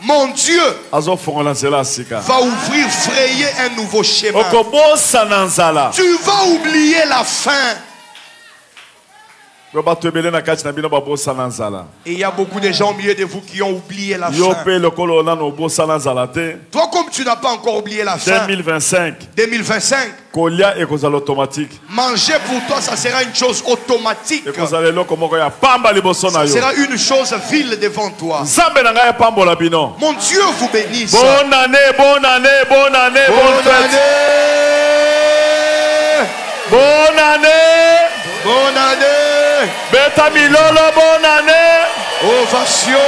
Mon Dieu va ouvrir, frayer un nouveau schéma. Tu vas oublier la faim. Et il y a beaucoup de gens au milieu de vous qui ont oublié la faim. Toi, comme tu n'as pas encore oublié la faim, 2025, manger pour toi, ça sera une chose automatique. Ça sera une chose vile devant toi. Mon Dieu vous bénisse. Bonne année, bonne année, bonne année, bonne fête. Bonne année. Bonne année. Beta Milolo, bonne année. Ovation.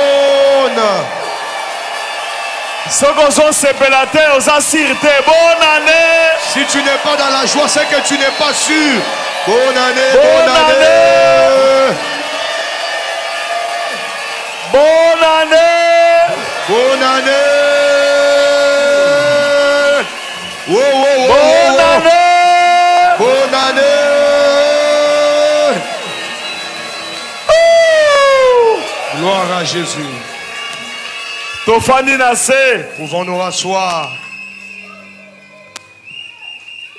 Ceux qui sont séparés, aux assirtés, bonne année. Si tu n'es pas dans la joie, c'est que tu n'es pas sûr. Bonne année, bonne année. Bonne année. Bonne année. Oh, oh, oh, bonne année. Bonne année. Gloire à Jésus. Pouvons-nous rasseoir?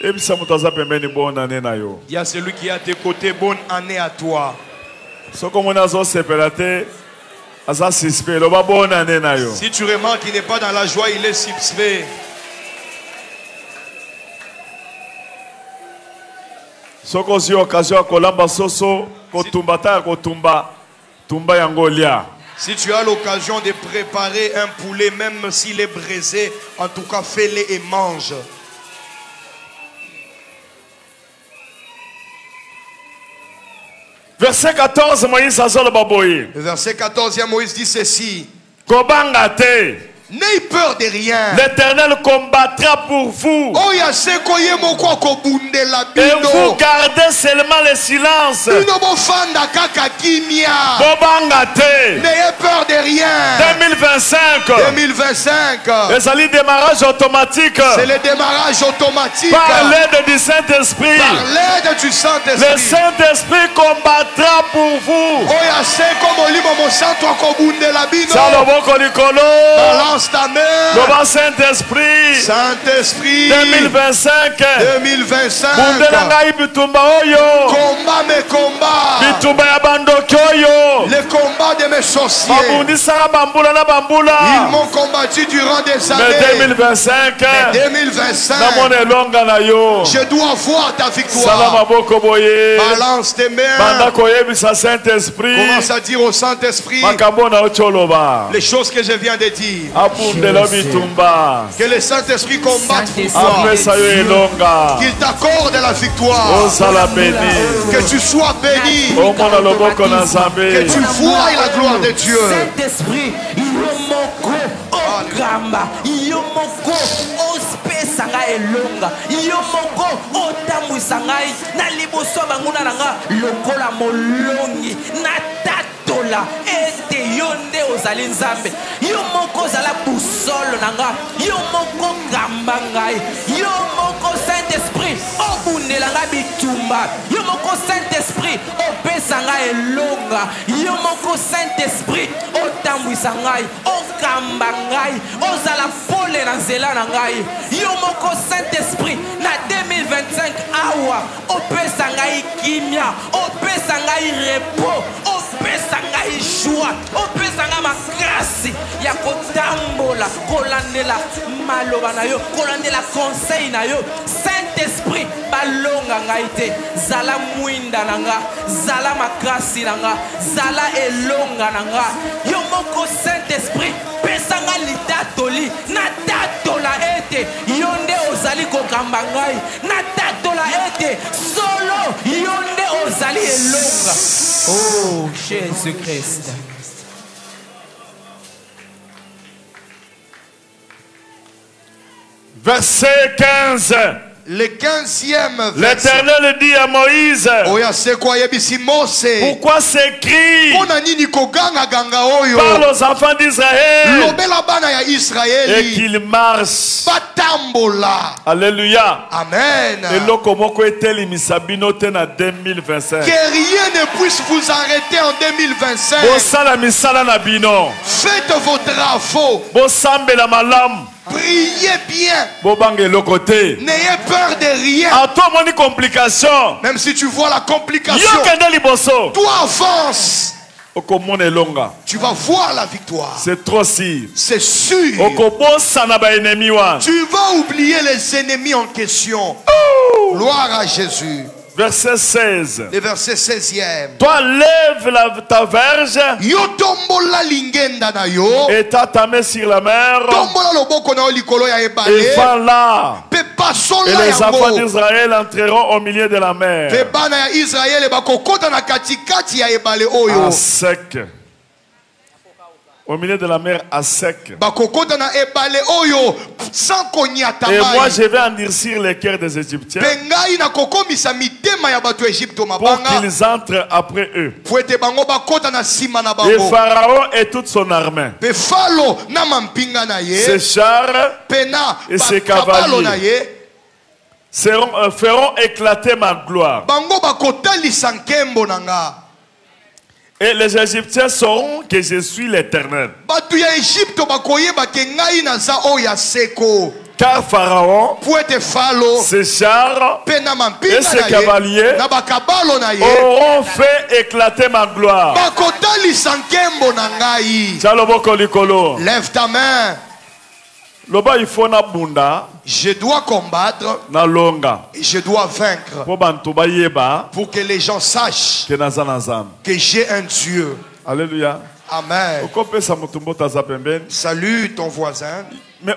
Il y a celui qui est à tes côtés. Bonne année à toi. Si tu remarques qu'il n'est pas dans la joie, il est suspect. Si tu as l'occasion de préparer un poulet, même s'il est brisé, en tout cas fais-le et mange. Verset 14, Moïse Verset 14, Moïse dit ceci. N'ayez peur de rien. L'Éternel combattra pour vous. Et vous gardez seulement le silence. N'ayez peur de rien. 2025. Les démarrage automatique. C'est le démarrage automatique. Par l'aide du Saint-Esprit. Par l'aide du Saint-Esprit. Le Saint-Esprit combattra pour vous. Balance ta main. Le Saint-Esprit. Saint-Esprit. 2025. 2025. Combat mes combats. Le combat de mes sorciers. Ils m'ont combattu durant des années. Mais 2025. Mais 2025. Je dois voir ta victoire. Balance tes mains. Commence à dire au Saint-Esprit les choses que je viens de dire. Que le Saint-Esprit combatte pour toi. Qu'il t'accorde la victoire. Que tu sois béni. Que tu vois la gloire de Dieu. Saint-Esprit, Gamba, Yomoko, Ospesanga elonga, Yomoko, Otamusangai, Naliboso Banguna Nanga, Lokola Molongi, Natatola, Ete Yonde Ozalinzambe, Yomoko Zala Boussole Nanga, Yomoko Gambangai, Yomoko Saint-Esprit, Obunelanga Bitumba, Yomoko Saint-Esprit, Opesanga elonga, Yomoko Saint-Esprit, Otamusangai, Okambangai, Ozala pole na nzela na ngai. Yo moko Saint-Esprit na 2025 awa opesa ngai kimia, opesa ngai repos, opesa ngai joie, opesa ngai makasi ya kotambola kolandela maloba na yo, kolandela conseil na yo. Saint-Esprit balonga ngai te, zala mwinda na nga, zala makasi na nga, zala elonga na nga. Yo moko Saint-Esprit pesanga litatoli na tatola ete yonde ozali kokamba ngai, na tatola ete solo yonde ozali elonga. Oh Jésus-Christ. Verset 15. Le 15e verset. L'Éternel dit à Moïse: pourquoi ces cris parle aux enfants d'Israël et qu'ils marchent. Alléluia. Amen. Et lokomoko eteli misabino tena 2025. Que rien ne puisse vous arrêter en 2025. Bosala misala na bino. Faites vos travaux. Bosambela malam. Priez bien. N'ayez peur de rien. Même si tu vois la complication, toi avance. Tu vas voir la victoire. C'est trop sûr. C'est sûr. Tu vas oublier les ennemis en question. Gloire à Jésus. Verset 16. Le verset 16e. Toi lève ta verge et ta main sur la mer et fends là. Et les enfants d'Israël entreront au milieu de la mer à sec. Au milieu de la mer à sec. Et moi je vais endurcir les cœurs des Égyptiens pour qu'ils entrent après eux. Et Pharaon et toute son armée, ses chars et ses cavaliers feront éclater ma gloire. Et les Égyptiens sauront que je suis l'Éternel. Car Pharaon, ses chars et ses cavaliers auront fait éclater ma gloire. Lève ta main. Je dois combattre et je dois vaincre pour que les gens sachent que j'ai un Dieu. Alléluia. Amen. Salut ton voisin. Mais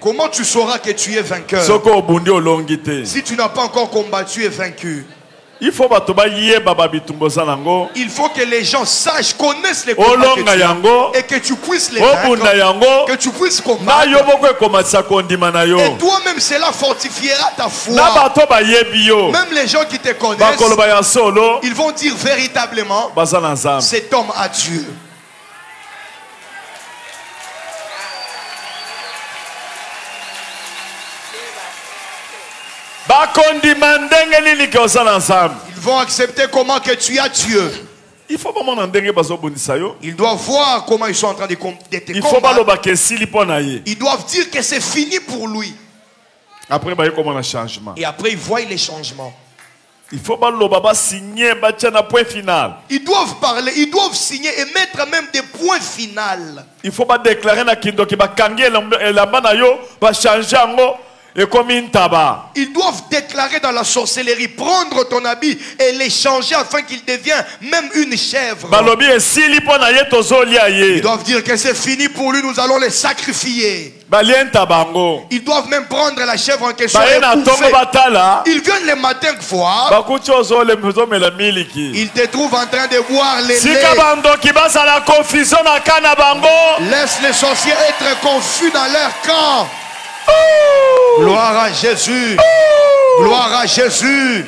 comment tu sauras que tu es vainqueur si tu n'as pas encore combattu et vaincu? Il faut que les gens sachent, connaissent les combats que tu as, et que tu puisses les vaincre, que tu puisses combattre. Et toi-même, cela fortifiera ta foi. Même les gens qui te connaissent, ils vont dire véritablement, cet homme a Dieu. Ils vont accepter comment que tu as Dieu. Ils doivent voir comment ils sont en train de te combattre. Ils doivent dire que c'est fini pour lui. Après, changement. Et après, ils voient les changements. Il faut signer point final. Ils doivent parler, ils doivent signer et mettre même des points finaux. Il faut pas déclarer na kindo ki ba kangi la bana yo ba changer ngo. Ils doivent déclarer dans la sorcellerie, prendre ton habit et l'échanger afin qu'il devienne même une chèvre. Ils doivent dire que c'est fini pour lui, nous allons les sacrifier. Ils doivent même prendre la chèvre en question et bouffer. Ils viennent le matin voir. Ils te trouvent en train de boire les lait. Laisse les sorciers être confus dans leur camp. Gloire à Jésus. Gloire à Jésus.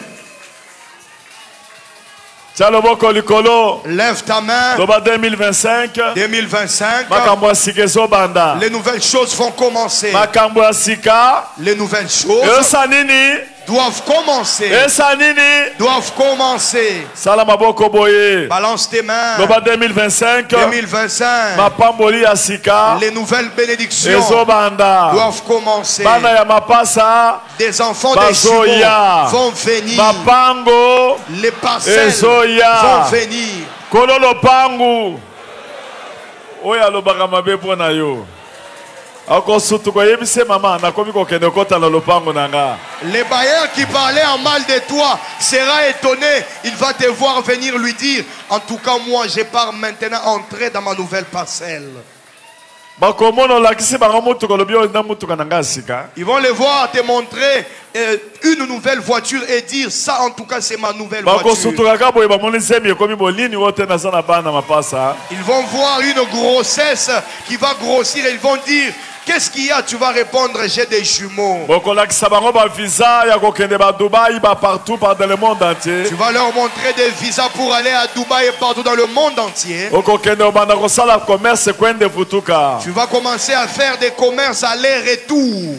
Lève ta main. 2025. 2025. Les nouvelles choses vont commencer. Les nouvelles choses doivent commencer. Doivent commencer. Balance tes mains. 2025. 2025. Les nouvelles bénédictions doivent commencer. Des enfants des jumeaux vont venir. Les parcelles vont venir. Les bailleurs qui parlaient en mal de toi sera étonné. Il va te voir venir lui dire, en tout cas moi je pars maintenant entrer dans ma nouvelle parcelle. Ils vont le voir te montrer une nouvelle voiture et dire ça en tout cas c'est ma nouvelle voiture. Ils vont voir une grossesse qui va grossir et ils vont dire qu'est-ce qu'il y a? Tu vas répondre j'ai des jumeaux. Tu vas leur montrer des visas pour aller à Dubaï et partout dans le monde entier. Tu vas commencer à faire des commerces aller-retour.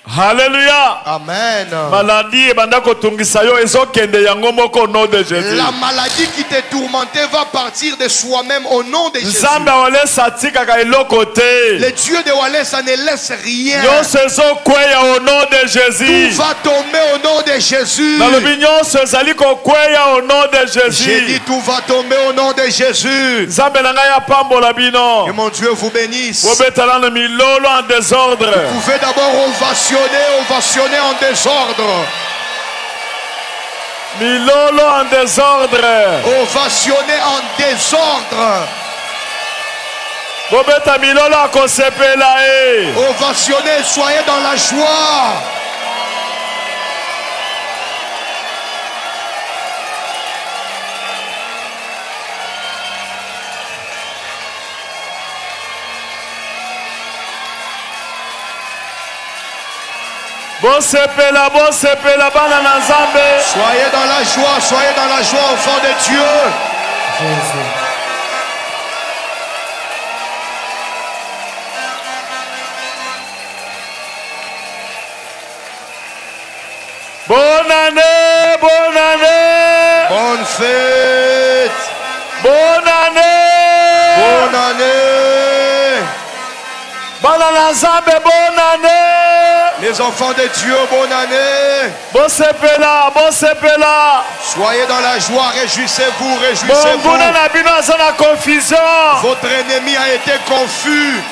Alléluia. Amen. Maladie la maladie qui te tourmentait va partir de soi-même au nom de Jésus. Le Dieu de Walesa ne laisse rien. Tout va tomber au nom de Jésus. J'ai dit tout va tomber au nom de Jésus. Que mon Dieu vous bénisse. Vous pouvez d'abord ovationner en désordre. Milolo en désordre. Ovationner en désordre. Bobeta milolo akosepela e. Ovationner, soyez dans la joie. Soyez dans la joie, enfants de Dieu. Jésus. Bonne année, bonne année. Bonne fête. Bonne année. Bonne année. Bonne année. Les enfants de Dieu, bonne année. Bon sepela. Soyez dans la joie, réjouissez-vous. Votre ennemi a été confus.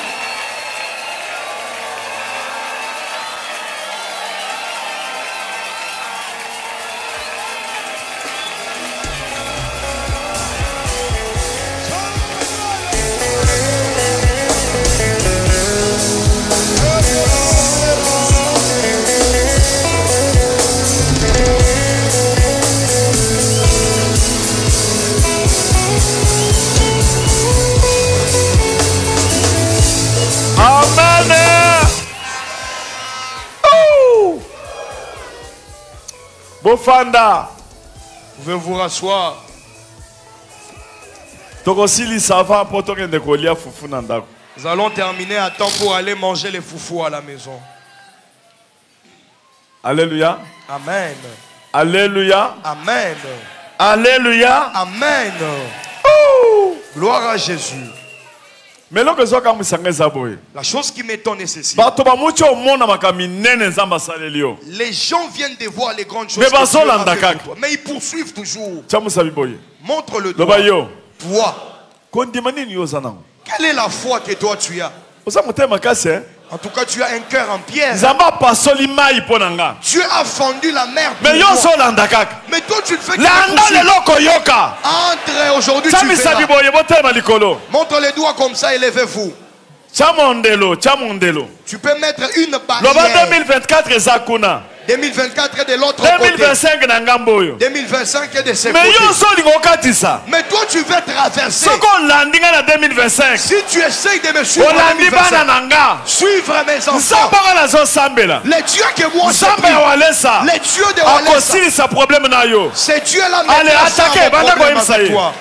Bofanda. Vous pouvez vous rasseoir. Nous allons terminer à temps pour aller manger les foufous à la maison. Alléluia. Amen. Alléluia. Amen. Alléluia. Amen. Oh. Gloire à Jésus. La chose qui m'étonne est ceci. Les gens viennent de voir les grandes choses que Dieu a fait pour toi, mais ils poursuivent toujours. Montre le doigt. Toi. Quelle est la foi que toi tu as? En tout cas, tu as un cœur en pierre. Dieu a fendu la mer pour toi. Mais toi, tu le fais que entre aujourd'hui, tu fais là. Montre les doigts comme ça, élevez-vous. Tu peux mettre une barrière. 2024 est de l'autre côté. 2025 est de ce côté. Mais toi tu veux traverser. Si tu essayes de me suivre en 2025, suivre mes enfants, les dieux que moi je prie, les dieux de Walesa, ces dieux-là me problème avec toi.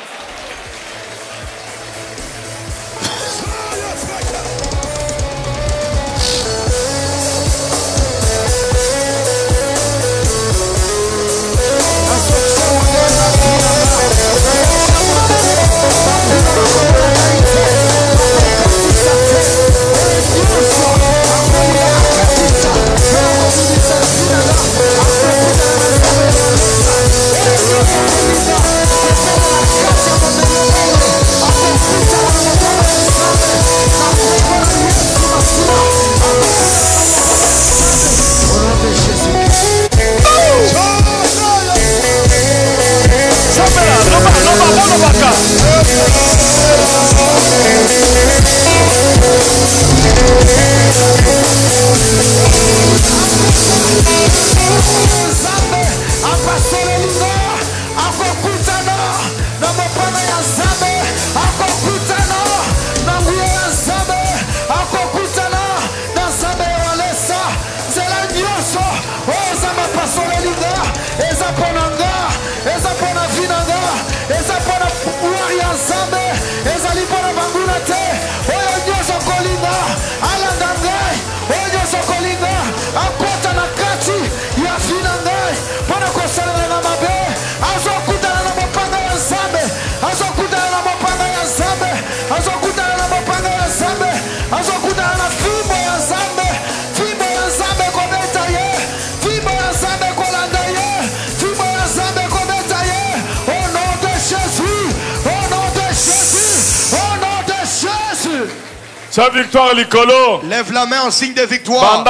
Sa victoire likolo. Lève la main en signe de victoire.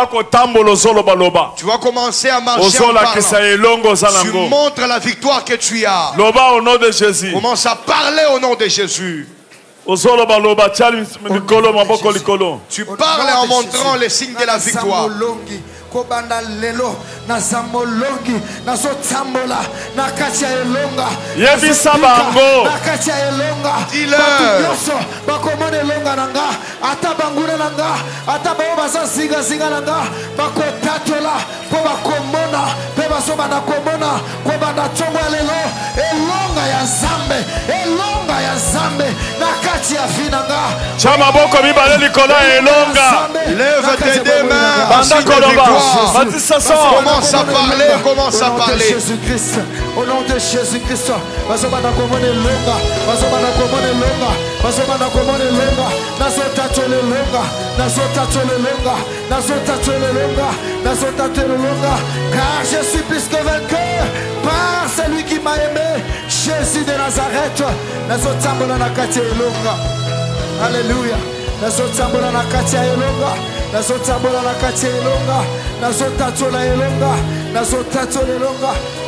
Tu vas commencer à marcher en parlant. Tu montres la victoire que tu as. Loba au nom de Jésus. Commence à parler au nom de Jésus. Tu parles en montrant les signes de la victoire. Kobanda lelo na zamolongi na zotambola na katia elonga yebisa bango na katia elonga dis-le bakomone elonga nanga ata banguna nanga ata bao bazazinga zinga nanga bakotatola po bakomona pe basoba na komona kobanda tongo lelo elonga ya zambe na katia vinanga chama boko mibale likolo elonga lève tes deux mains banda koloba. Commence à parler, commence à parler. Jésus-Christ, au nom de Jésus-Christ, car je suis plus que vainqueur par celui qui m'a aimé, Jésus de Nazareth. Alléluia.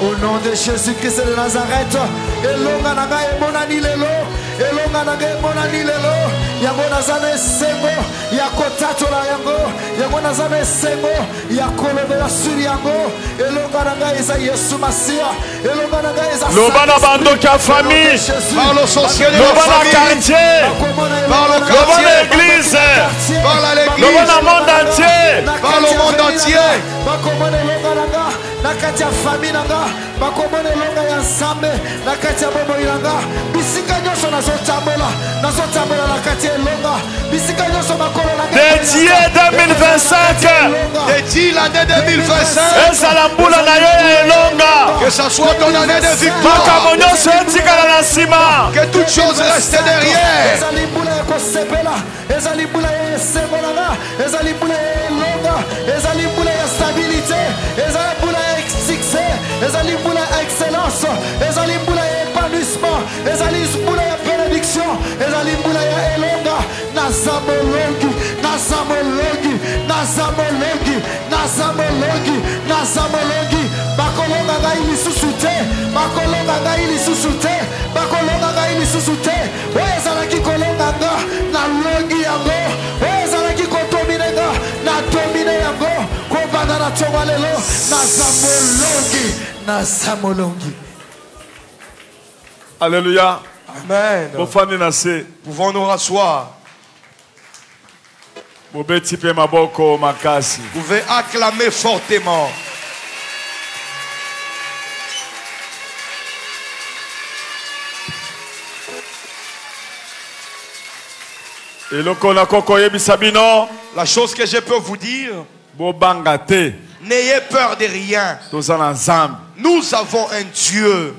Au nom de Jésus-Christ de Nazareth, elonga nanga emonani lelo, elonga nanga emonani lelo, yango nazana esengo, yakotatola yango, yango nazana esengo, yakolobela suri yango, elonga nanga eza Yesu Masia, elonga nanga eza Lobana bando ka famille, par le sorcier de la famille, quartier, par le quartier, l'église, par l'église, le monde entier, par le monde entier. na kati ya famille nanga bakomona elonga ya nzambe na kati ya bomoi nanga bisika nyonso nazotambola na kati ya elonga bisika nyonso makolo nanga dédié 2025 dédié l'année 2025 ezala mbula na yo ya elonga que ça soit ton année de victoire makambo nyonso etikala na nsima que toute chose reste derrière ezali mbula ya kosepela ezali mbula ya esengo nanga ezali mbula ya elonga ezali mbula ya stabilité ezali mbula ya succès ezali mbula ya excellence ezali mbula ya épanouissement ezali mbula ya bénédiction ezali mbula ya elonga nazamolongi bakolonga ngai lisusu te oyo ezalaki kolonga nga nalongi yango oyo ezalaki kotomine nga natomine yango kobanda na ntongo lelo nazamolongi. Alléluia. Amen. Pouvons nous rasseoir. Vous pouvez acclamer fortement. La chose que je peux vous dire, n'ayez peur de rien. Nous avons un Dieu.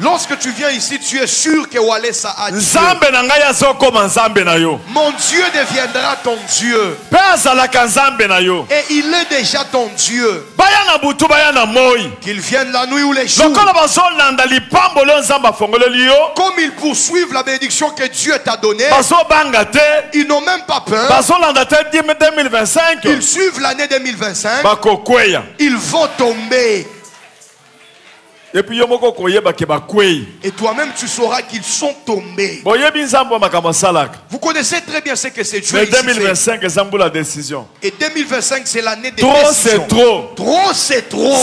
Lorsque tu viens ici, tu es sûr que Walesa a Dieu. Mon Dieu deviendra ton Dieu. Et il est déjà ton Dieu. Qu'il vienne la nuit ou les jours. Comme ils poursuivent la bénédiction que Dieu t'a donnée, ils n'ont même pas peur. Ils suivent l'année 2025. Ils vont tomber. Et toi-même tu sauras qu'ils sont tombés. Vous connaissez très bien ce que c'est Dieu. Mais 2025 c'est la décision. Et 2025 c'est l'année des décisions. Trop c'est trop. Trop c'est trop.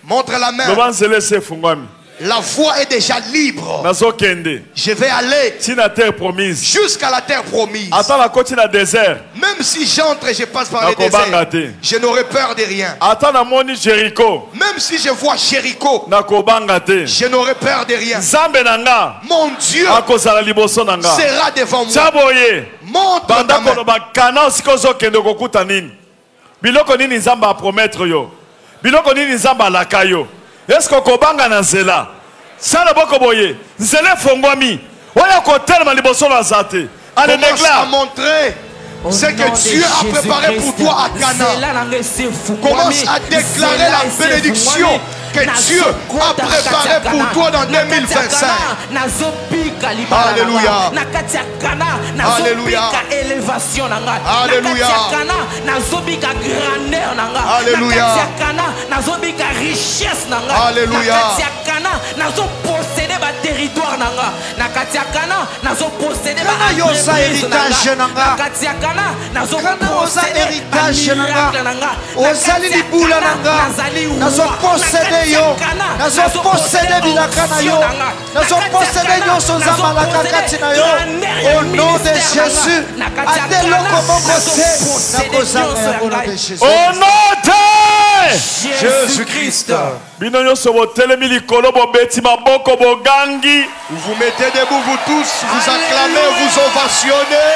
Montre la main. La voie est déjà libre. Je vais aller jusqu'à la terre promise. Même si j'entre et je passe par le désert, je n'aurai peur de rien. Même si je vois Jéricho, je n'aurai peur de rien. Mon Dieu sera devant moi. Montre ta main. Est-ce que kobanga na zela sala boko boye nzela fongwami oya kotelema liboso na zate allez déclare à montrer ce que Dieu a préparé pour toi à Cana. Commence à déclarer la bénédiction que Dieu a préparé pour toi dans 2025. Alléluia. Alléluia. Alléluia. Alléluia. Alléluia. Territoire nanga nakati akana nazo posséder ba héritage nanga nazo héritage nanga ozali libula nanga nazo posséder yo nazo posséder bilaka na yo nazo posséder nyonso nzamala kati na yo au nom de Jésus ateloko moko te nakozanga au nom de Jésus au nom de Jésus-Christ. Vous vous mettez debout, vous tous, vous acclamez, vous ovationnez.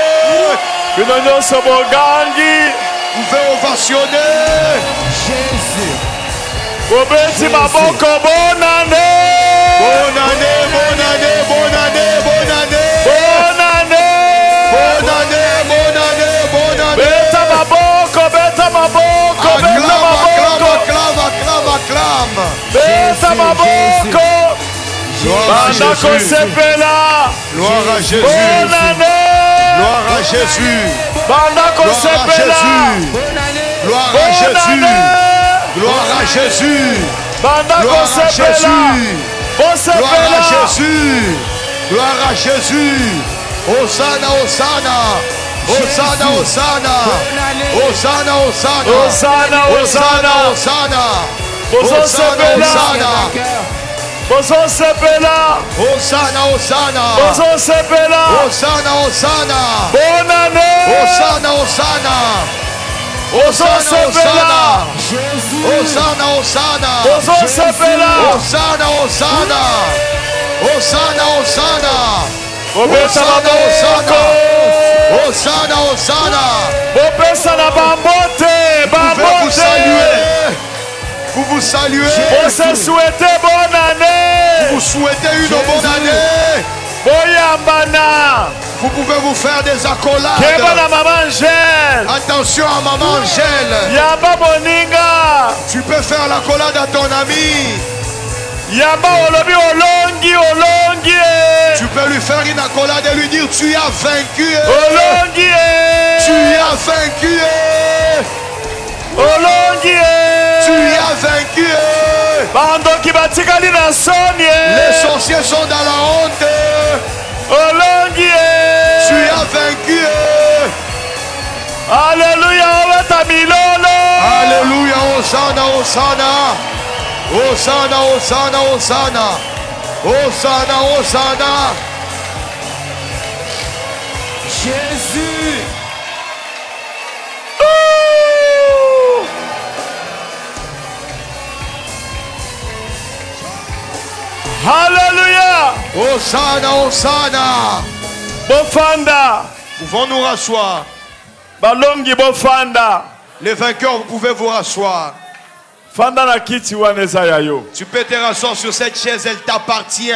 Vous pouvez ovationner. Jésus. Bonne année. Bonne année, bonne année, bonne année, bonne année. Bonne année, bonne année, bonne année, bonne année. Acclame. Gloire à Jésus. Bonne année. Gloire à Jésus. Gloire à Jésus. Gloire à Jésus. Gloire à Jésus. Gloire à Jésus. Gloire à Jésus. Hosanna, Hosanna. Hosanna, Hosanna. Hosanna, Hosanna. Hosanna, Hosanna. Hosanna. Hosanna, Hosanna. Hosanna, Hosanna. Hosanna, Hosanna, Hosanna. bonne année. Hosanna, Hosanna. ozosepela Jésus. Hosanna, Hosanna. ozosepela Hosanna, Hosanna. Hosanna, Hosanna. obeta Hosanna, maboko Hosanna, Hosanna. bopesa na bambote Vous bambote saluez. Vous vous saluez. ose souhaite bonne année Vous souhaitez une bonne année. boyambana Vous pouvez vous faire des keba accolades. na mama Angèle Attention à maman Angèle. yamba moninga Tu peux faire l'accolade à ton ami. yamba olobi olongi olongi Tu peux lui faire une accolade et lui dire tu as vaincu. olongi Tu as vaincu. olongi Tu as vaincu. bandoki batikali na soni Les sorciers sont dans la honte. olongi Tu as vaincu. Alléluia obeta milolo Alléluia. Hosanna, Hosanna. Hosanna, Hosanna, Hosanna. Hosanna, Hosanna. Jésus. Alléluia Hosanna, Hosanna. bofanda Pouvons nous rasseoir. balongi bofanda Les vainqueurs, vous pouvez vous rasseoir. fanda na kiti wana eza ya yo Tu peux te rasseoir sur cette chaise, elle t'appartient.